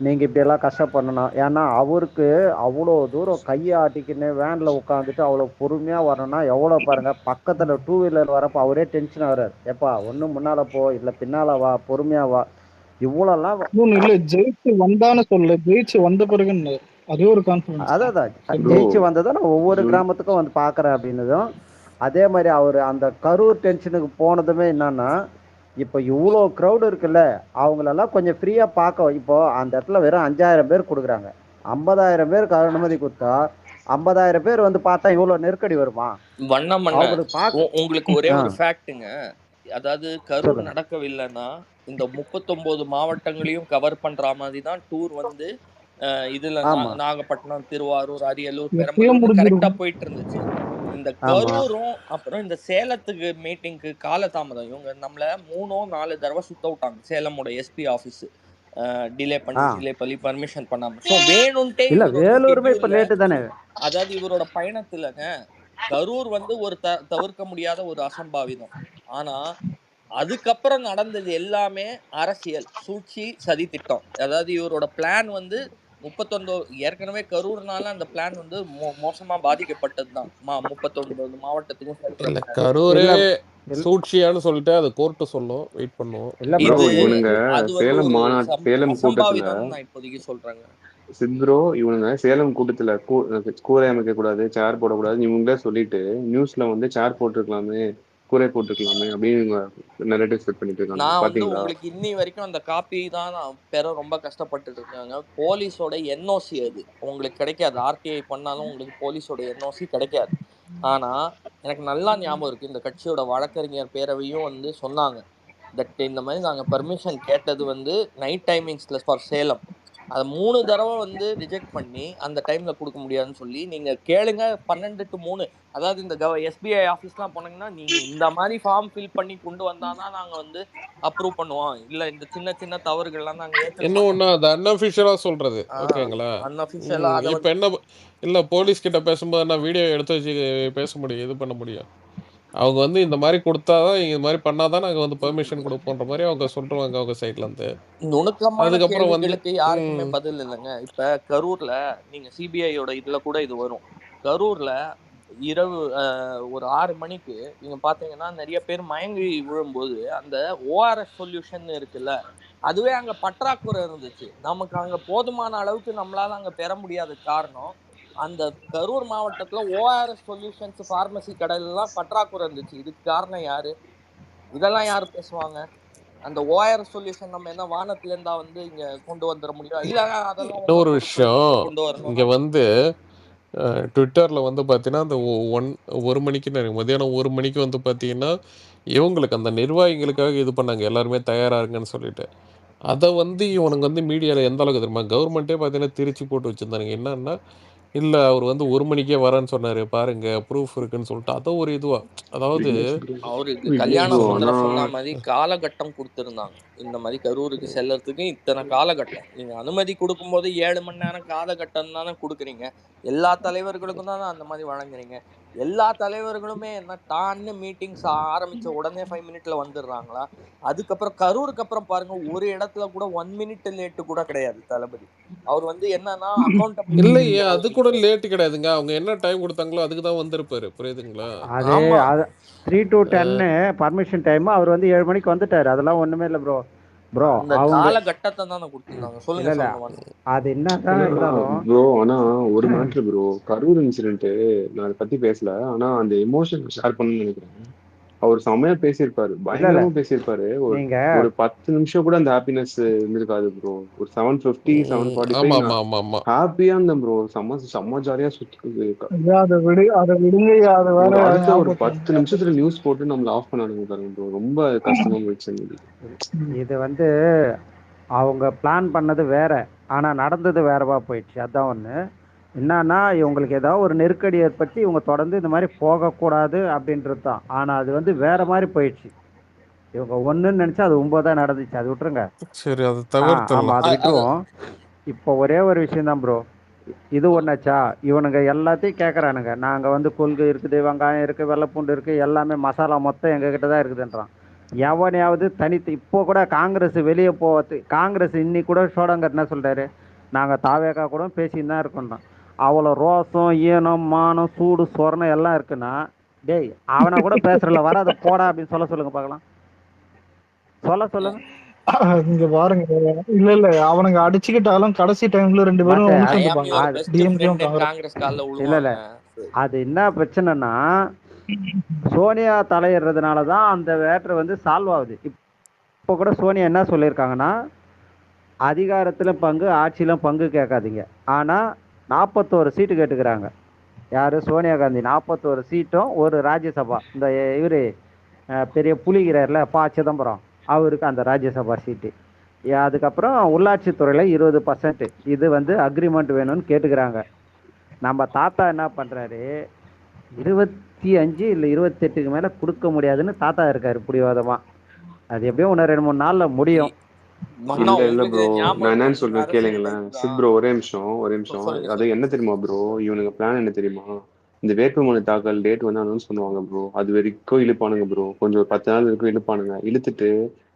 நீங்க இப்படி எல்லாம் கஷ்டப்படணும். ஏன்னா அவருக்கு அவ்வளோ தூரம் கையை ஆட்டிக்கின்னு வேன்ல உட்காந்துட்டு அவ்வளோ பொறுமையா வரணும்னா எவ்வளோ பாருங்க. பக்கத்துல 2 வீலர் வரப்போ அவரே டென்ஷன் ஆகுறாரு, எப்பா ஒண்ணு முன்னால போ இல்ல பின்னால வா, பொறுமையா வா. இவ்வளோலாம் இல்ல, ஜெயிச்சு வந்தான்னு சொல்ல, ஜெயிச்சு வந்த பிறகுன்னு அதே ஒரு கான்ஃபிடன்ஸ். அதான் ஜெயிச்சு வந்ததை நான் ஒவ்வொரு கிராமத்துக்கும் வந்து பாக்குறேன் அப்படின்னதும். அதே மாதிரி அவர் அந்த கரூர் டென்ஷனுக்கு போனதுமே என்னன்னா, இப்போ இவ்வளோ க்ரௌடு இருக்குல்ல, அவங்களெல்லாம் கொஞ்சம் ஃப்ரீயாக பார்க்க. இப்போ அந்த இடத்துல வெறும் 5000 பேர் கொடுக்குறாங்க, 50000 பேருக்கு அனுமதி கொடுத்தா 50000 பேர் வந்து பார்த்தா இவ்வளோ நெருக்கடி வருமா? உங்களுக்கு ஒரே ஒரு ஃபேக்ட்டுங்க, அதாவது கரூர் நடக்கவில்லைன்னா இந்த 39 மாவட்டங்களையும் கவர் பண்ற மாதிரி தான் டூர் வந்து இதுல நாகப்பட்டினம், திருவாரூர், அரியலூர், பெரம்பலூர் கரெக்டா போயிட்டு இருந்துச்சு. இந்த கரூரும் அப்புறம் இந்த சேலத்துக்கு மீட்டிங்க்கு காலதாமதம். இவங்க நம்மள 3-4 தடவை சுத்த விட்டாங்க, சேலமோட எஸ்பி ஆபீஸ் டிலே பண்ணி பர்மிஷன் பண்ணாம. சோ வேணும்ட்டே வேலூருமே இப்ப லேட் தானே. அதாவது இவரோட பயணத்துலங்க கரூர் வந்து ஒரு தவிர்க்க முடியாத ஒரு அசம்பாவிதம். ஆனா அதுக்கப்புறம் நடந்தது எல்லாமே அரசியல் சூழ்ச்சி, சதி திட்டம். அதாவது இவரோட பிளான் வந்து 39 ஏற்கனவே கரூர்னால அந்த பிளான் வந்து மோசமா பாதிக்கப்பட்டதுதான். 39 மாவட்டத்துக்கும் கரூரே சூழ்ச்சியான்னு சொல்லிட்டு அது கோர்ட் சொல்லும், வெயிட் பண்ணுவோம். சேலம் கூட்டத்துல இப்போதைக்கு சொல்றாங்க சித்ரோ, இவனுங்க சேலம் கூட்டத்துல கூரை அமைக்க கூடாது, சேர் போடக்கூடாது இவங்களே சொல்லிட்டு நியூஸ்ல வந்து சேர் போட்டிருக்கலாமே, கூரை போட்டிருக்கலாமே அப்படின்னு நரேட்டிவ் செட் பண்ணிட்டு இருக்காங்க. நான் வந்து உங்களுக்கு இன்னி வரைக்கும் அந்த காப்பி தான் பெற ரொம்ப கஷ்டப்பட்டு இருக்காங்க. போலீஸோட என்ஓசி அது உங்களுக்கு கிடைக்காது, ஆர்டிஐ பண்ணாலும் உங்களுக்கு போலீஸோட என்ஓசி கிடைக்காது. ஆனா எனக்கு நல்லா ஞாபகம் இருக்கு, இந்த கட்சியோட வழக்கறிஞர் பேரவையும் வந்து சொன்னாங்க தட் இந்த மாதிரி நாங்கள் பர்மிஷன் கேட்டது வந்து நைட் டைமிங்ஸ்ல ஃபார் சேலம், அதை 3 தடவை வந்து ரிஜெக்ட் பண்ணி அந்த டைம்ல கொடுக்க முடியாதுன்னு சொல்லி நீங்க கேளுங்க 12 to 3. அதாவது இந்த எஸ்பிஐ ஆஃபீஸ்லாம் போனீங்கன்னா நீங்க இந்த மாதிரி ஃபார்ம் ஃபில் பண்ணி கொண்டு வந்தாதான் நாங்க வந்து அப்ரூவ் பண்ணுவோம், இல்ல இந்த சின்ன சின்ன தவறுகள்லாம் நாங்க ஏத்துக்க இன்னும் மாட்டோம். ஒண்ணு அது அன்அஃபிஷியலா சொல்றது. ஓகேங்களா? அன்அஃபிஷியலா அதை இப்ப என்ன இல்ல போலீஸ் கிட்ட பேசும்போது என்ன வீடியோ எடுத்து வச்சு பேச முடியும், இது பண்ண முடியும். அவங்க வந்து இந்த மாதிரி கொடுத்தாதான் இந்த மாதிரி பண்ணாதான் நாங்க வந்து பெர்மிஷன் கொடுப்போன்ற மாதிரி அவங்க சொல்றாங்க அவங்க சைட்ல இருந்து. நுணுக்கமான அதுக்கப்புறம் வந்து கேள்விகளுக்கு யாருக்குமே பதில் இல்லைங்க. இப்ப கரூர்ல நீங்க சிபிஐயோட இதுல கூட இது வரும். கரூர்ல இரவு ஒரு 6 மணிக்கு நீங்க பாத்தீங்கன்னா நிறைய பேர் மயங்கி விழும்போது அந்த ஓஆர்எஸ் சொல்யூஷன் இருக்குல்ல, அதுவே அங்க பற்றாக்குறை இருந்துச்சு. நமக்கு அங்க போதுமான அளவுக்கு நம்மளால அங்க பெற முடியாத காரணம் அந்த கரூர் மாவட்டத்துல ஓஆர்எஸ் சொல்யூஷன்ஸ் பார்மசி கடையிலாம் பற்றாக்குறை இருந்துச்சு. இதுக்கு காரணம் யாரு? இதெல்லாம் யாரு பேசுவாங்க? அந்த ஓஆர்எஸ் சொல்யூஷன் நம்ம என்ன வானத்துல இருந்தா வந்து இங்க கொண்டு வந்துட முடியும்? இல்ல அதெல்லாம் இன்னொரு விஷயம் கொண்டு வரணும். இங்க வந்து ட்விட்டர்ல வந்து பார்த்தீங்கன்னா அந்த 1 மணிக்கு மதியானம் 1 மணிக்கு வந்து பார்த்தீங்கன்னா இவங்களுக்கு அந்த நிர்வாகிகளுக்காக இது பண்ணாங்க, எல்லாருமே தயாரா இருங்கன்னு சொல்லிட்டு. அதை வந்து இவனுங்க வந்து மீடியாவில் எந்த அளவுக்கு தெரியுமா, கவர்மெண்ட்டே பார்த்தீங்கன்னா திருச்சி போட்டு வச்சுருந்தானுங்க. என்னன்னா இல்லை அவர் வந்து 1 மணிக்கே வரேன்னு சொன்னார் பாருங்க ப்ரூஃப் இருக்குன்னு சொல்லிட்டு அதை ஒரு இதுவா, அதாவது அவருக்கு கல்யாண சுந்தரம் சொன்ன மாதிரி காலகட்டம் கொடுத்துருந்தாங்க. இந்த மாதிரி கரூருக்கு செல்லறதுக்கு இத்தனை காலகட்டம். நீங்க அனுமதி கொடுக்கும்போது 7 மணி நேரம் காலகட்டம் தானே கொடுக்குறீங்க. எல்லா தலைவர்களுக்கும் தானே அந்த மாதிரி வழங்குறீங்க. எல்லா தலைவர்களுமே என்ன டான்னு மீட்டிங்ஸ் ஆரம்பிச்ச உடனே 5 மினிட்ல வந்துடுறாங்களா? அதுக்கப்புறம் கரூருக்கு அப்புறம் பாருங்க ஒரு இடத்துல கூட 1 மினிட் லேட்டு கூட கிடையாது தளபதி. அவர் வந்து என்னன்னா அக்கௌண்டபிலிட்டி இல்லையே, அது கூட லேட்டு கிடையாதுங்க. அவங்க என்ன டைம் கொடுத்தாங்களோ அதுக்கு தான் வந்திருப்பாரு, புரியுதுங்களா? அது 3 to 10 பர்மிஷன் டைம், அவர் வந்து 7 மணிக்கு வந்துட்டாரு. அதெல்லாம் ஒண்ணுமே இல்ல ப்ரோ. ப்ரோ அந்த காலகட்டத்தை தானே கொடுத்திருந்தாங்க. சொல்லுங்க. அது என்னதான் இருந்தாலும் ப்ரோ, ஆனா ஒரு மேட்ரு ப்ரோ, கரூர் இன்சிடென்ட் நான் அதை பத்தி பேசல, ஆனா அந்த எமோஷன் ஷேர் பண்ணணும்னு நினைக்கிறேன். அவர் செம்மையா பேசியிருப்பாரு, பயங்கரமா பேசியிருப்பாரு. ஒரு 10 நிமிஷம் கூட அந்த ஹாப்பினஸ் இருந்திருக்காது ப்ரோ. ஒரு 7:50 7:45 ஹாப்பியா இருந்தேன் ப்ரோ. செம்ம ஜாலியா சுத்தி அடுத்த ஒரு 10 நிமிஷத்துல நியூஸ் போட்டு நம்மள ஆஃப் பண்ணானுங்க பாருங்க ப்ரோ. ரொம்ப கஷ்டமா போயிடுச்சு. இது வந்து அவங்க பிளான் பண்ணது வேற, ஆனா நடந்தது வேறவா போயிடுச்சு. அதான் ஒண்ணு. என்னன்னா இவங்களுக்கு ஏதாவது ஒரு நெருக்கடி ஏற்பட்டு இவங்க தொடர்ந்து இந்த மாதிரி போகக்கூடாது அப்படின்றது தான். ஆனா அது வந்து வேற மாதிரி போயிடுச்சு. இவங்க ஒண்ணுன்னு நினைச்சா அது 9 தான் நடந்துச்சு. அது விட்டுருங்க. சரி, அது தவிர்த்துடலாம். ஆமா, அது விட்டுருவோம். இப்போ ஒரே ஒரு விஷயம் தான் ப்ரோ. இது ஒன்னாச்சா, இவனுங்க எல்லாத்தையும் கேட்கறானுங்க. நாங்க வந்து கொள்கை இருக்குது, வெங்காயம் இருக்கு, வெள்ளைப்பூண்டு இருக்கு, எல்லாமே மசாலா மொத்தம் எங்க கிட்ட தான் இருக்குதுன்றான். எவனையாவது தனித்து இப்போ கூட காங்கிரஸ் வெளியே போவது, காங்கிரஸ் இன்னைக்கு கூட சோடங்கர் என்ன சொல்றாரு, நாங்க தாவேக்கா கூட பேசின்னு தான் இருக்கோம். அவ்வளோ ரோசம், ஈனம், மானம், சூடு, சொரணம் எல்லாம் இருக்குன்னா, டேய் அவனை கூட பேசுறல வராத போடா அப்படின்னு சொல்லுங்க பார்க்கலாம். சொல்லுங்க. இங்க பாருங்க, இல்ல அவனுங்க அடிச்சுக்கிட்டாலும் கடைசி டைம்ல 2 பேரும் இல்ல அது என்ன பிரச்சனைனா, சோனியா தலையிடுறதுனாலதான் அந்த வேட்டர் வந்து சால்வ் ஆகுது. இப்போ கூட சோனியா என்ன சொல்லியிருக்காங்கன்னா, அதிகாரத்துல பங்கு, ஆட்சியிலும் பங்கு கேட்காதீங்க, ஆனா 41 சீட்டு கேட்டுக்கிறாங்க. யாரு? சோனியா காந்தி 41 சீட்டும் ஒரு ராஜ்யசபா. இந்த இவரு பெரிய புலிகிறார்ல ப. சிதம்பரம், அவருக்கு அந்த ராஜ்யசபா சீட்டு. அதுக்கப்புறம் உள்ளாட்சித்துறையில 20% இது வந்து அக்ரிமெண்ட் வேணும்னு கேட்டுக்கிறாங்க. நம்ம தாத்தா என்ன பண்றாரு, 25 இல்லை 28க்கு மேல கொடுக்க முடியாதுன்னு தாத்தா இருக்காரு பிடிவாதமா. அது எப்படியும் 1-2-3 நாள்ல முடியும். இல்ல ப்ரோ, நான் என்னன்னு சொல்றேன் கேளுங்களேன். சித் ப்ரோ ஒரே நிமிஷம். அது என்ன தெரியுமா ப்ரோ, இவனுக்கு பிளான் என்ன தெரியுமா, இந்த வேட்புமனு தாக்கல் டேட் வந்து அனௌன்ஸ் பண்ணுவாங்க ப்ரோ. அது வரைக்கும் இழுப்பானுங்க ப்ரோ. கொஞ்சம் ஒரு 10 நாள் வரைக்கும் இழுப்பானுங்க. இழுத்துட்டு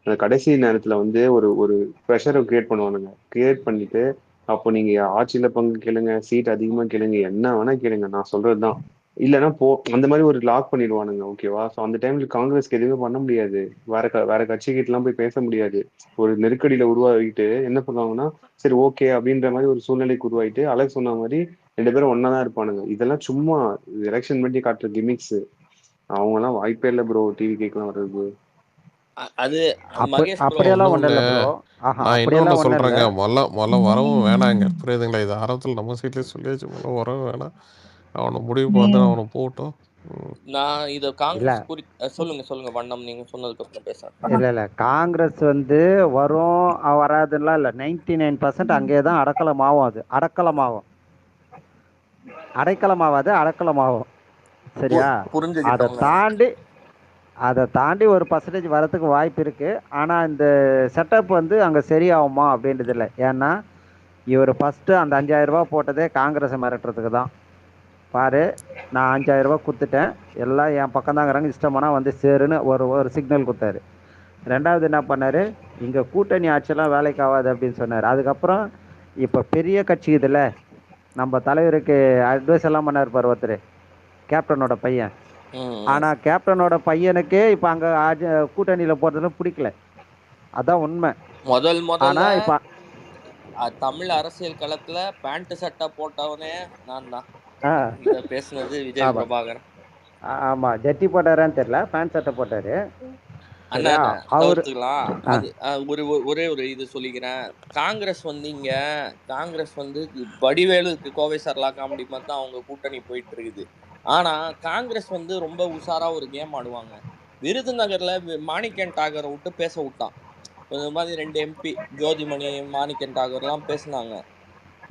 அந்த கடைசி நேரத்துல வந்து ஒரு ப்ரெஷரை கிரியேட் பண்ணுவானுங்க. கிரியேட் பண்ணிட்டு அப்போ நீங்க ஆட்சியில பங்கு கேளுங்க, சீட் அதிகமா கேளுங்க, என்ன வேணா கேளுங்க, நான் சொல்றதுதான். இல்லைன்னா அந்த மாதிரி ஒரு லாக் பண்ணிடுவானுங்க. ஓகேவா? ஸோ அந்த டைம்ல காங்கிரஸ்க்கு எதுவுமே பண்ண முடியாது. வேற கட்சிகிட்ட எல்லாம் போய் பேச முடியாது. ஒரு நெருக்கடியில உருவாகிட்டு என்ன பண்ணுவாங்கன்னா, சரி ஓகே அப்படின்ற மாதிரி ஒரு சூழ்நிலைக்கு உருவாயிட்டு அலெக்ஸ் சொன்ன மாதிரி 2 பேரும் ஒன்னா தான் இருப்பானுங்க. இதெல்லாம் சும்மா எலெக்ஷன் பண்ணி காட்டுற கிமிக்ஸ். அவங்க எல்லாம் வாய்ப்பே இல்லை ப்ரோ டிவி கேட்கலாம் வர்றது. அது அப்படியெல்லாம் ஒண்ணு இல்ல ப்ரோ. நான் இன்னொன்னு சொல்றேங்க, மொல்ல வரவும் வேணாங்க, புரியுதுங்களா? இது ஆரம்பத்தில் நம்ம சீட்லேயே சொல்லியாச்சு, மொல்ல வரவும் வேணாம். அவனை முடிவு பார்த்து அவனை போட்டோம். நான் இத இல்ல காங்கிரஸ் சொல்லுங்க வண்ணம், நீங்க சொன்னதுக்கு அப்புறம் பேசுறேன். இல்ல காங்கிரஸ் வந்து வரும் வராதுலாம் இல்லை. 99% அங்கேயே தான் அடக்கலமாகும். அது அடக்கலமாகும், அடைக்கலமாவாது அடக்கலமாகும். சரியா? புரிஞ்சுக்கிட்டோங்க. அதை தாண்டி ஒரு பர்சன்டேஜ் வரதுக்கு வாய்ப்பு இருக்கு. ஆனா இந்த செட்டப் வந்து அங்க சரியாகுமா அப்படின்றது இல்லை. ஏன்னா இவர் ஃபர்ஸ்ட் அந்த 5000 ரூபாய் போட்டதே காங்கிரஸை மிரட்டுறதுக்கு தான். பாரு, நான் 5000 ரூபாய் கொடுத்துட்டேன், எல்லாம் என் பக்கம் தாங்கிறாங்க, இஷ்டமானா வந்து சேருன்னு ஒரு சிக்னல் கொடுத்தாரு. ரெண்டாவது என்ன பண்ணாரு, இங்க கூட்டணி ஆட்சியெல்லாம் வேலைக்கு ஆகாது அப்படின்னு சொன்னார். அதுக்கப்புறம் இப்ப பெரிய கட்சி இதுல நம்ம தலைவருக்கு அட்வைஸ் எல்லாம் பண்ணார் பாரு ஒருத்தர், கேப்டனோட பையன். ஆனா கேப்டனோட பையனுக்கே இப்ப அங்க கூட்டணியில போறதுல பிடிக்கல. அதான் உண்மை. முதல்ல இப்ப தமிழ் அரசியல் களத்துல பேண்ட் சட்டை போட்டவனே நான் தான். பேசுனது விஜய் பிரபாகர். ஆமா, ஜட்டி போட்டாரான்னு தெரியல, பேண்ட் சட்டை போட்டாரு. ஒரே ஒரு இது சொல்லிக்கிறேன். காங்கிரஸ் வந்து வடிவேலுக்கு கோவை சரலா காமெடி மாதிரி தான் அவங்க கூட்டணி போயிட்டு இருக்குது. ஆனா காங்கிரஸ் வந்து ரொம்ப உஷாரா ஒரு கேம் ஆடுவாங்க. விருதுநகர்ல மாணிக்கன் டாகரை விட்டு பேச விட்டான். இந்த மாதிரி 2 MP ஜோதிமணி, மாணிக்கன் டாகர்லாம் பேசினாங்க.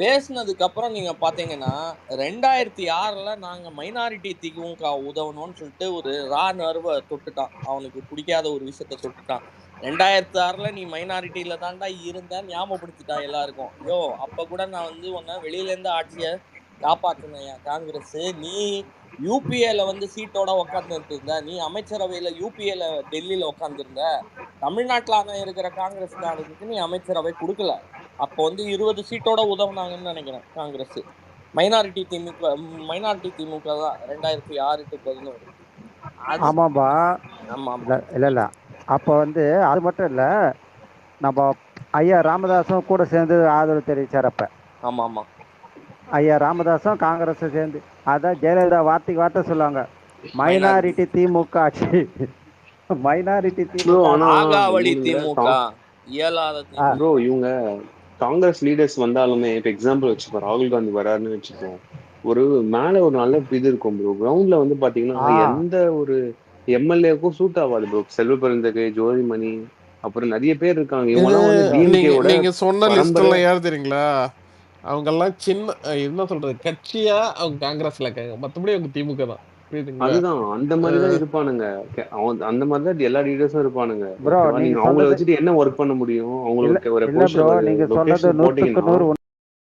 பேசினதுக்கு அப்புறம் நீங்க பாத்தீங்கன்னா 2006ல நாங்க மைனாரிட்டி திமுக உதவணும்னு சொல்லிட்டு ஒரு நர்வை தொட்டுட்டான். அவனுக்கு பிடிக்காத ஒரு விஷயத்த தொட்டுட்டான். 2006ல நீ மைனாரிட்டியில தாண்டா இருந்த ஞாபகப்படுத்திட்டான் எல்லாருக்கும். அப்ப கூட நான் வந்து உன்னை வெளியில இருந்து ஆட்சியை காப்பாத்தினேன் காங்கிரஸ். நீ யூபிஏல வந்து சீட்டோட உக்காந்துட்டு இருந்த, நீ அமைச்சரவையில யூபிஏல டெல்லியில உட்காந்துருந்த. தமிழ்நாட்டுல இருக்கிற காங்கிரஸ்காரருக்கு நீ அமைச்சரவை கொடுக்கல. அப்போ வந்து 20 சீட்டோட உதவுனாங்கன்னு நினைக்கிறேன் காங்கிரஸ். மைனாரிட்டி திமுக தான் 2006 to 2011. ஆமாம்பா. இல்ல அப்ப வந்து அது மட்டும் இல்ல, நம்ம ஐயா ராமதாசும் கூட சேர்ந்து ஆதரவு தெரிவிச்சார் அப்ப. ஆமா ஐயா ராமதாசும் காங்கிரஸ் சேர்ந்து. அதான் ஜெயலலிதா வார்த்தைக்கு வார்த்தை சொல்லுவாங்க, மைனாரிட்டி திமுக ஆட்சி, மைனாரிட்டி திமுக. இவங்க காங்கிரஸ் லீடர்ஸ் வந்தாலுமே இப்ப எக்ஸாம்பிள் வச்சுக்கோ, ராகுல் காந்தி வராருன்னு வச்சுக்கோ, ஒரு மேல ஒரு நல்ல இது இருக்கும் ப்ரோ. கிரவுண்ட்ல வந்து பாத்தீங்கன்னா எந்த ஒரு எம்எல்ஏக்கும் சூட் ஆகாது ப்ரோ. செல்வ பெருந்தகை, ஜோதிமணி, அப்புறம் நிறைய பேர் இருக்காங்க. நீங்க சொன்ன லிஸ்ட்ல யார் தெரியுங்களா? அவங்க எல்லாம் சின்ன என்ன சொல்றது கட்சியா அவங்க காங்கிரஸ்ல இருக்காங்க, மத்தபடி அவங்க திமுக தான். அதுதான் அந்த மாதிரிதான் இருப்பானுங்க. அந்த மாதிரிதான் எல்லா லீடர்ஸும் இருப்பானுங்க. நீங்க அவங்கள வச்சுட்டு என்ன ஒர்க் பண்ண முடியும்? அவங்களுக்கு ஒரு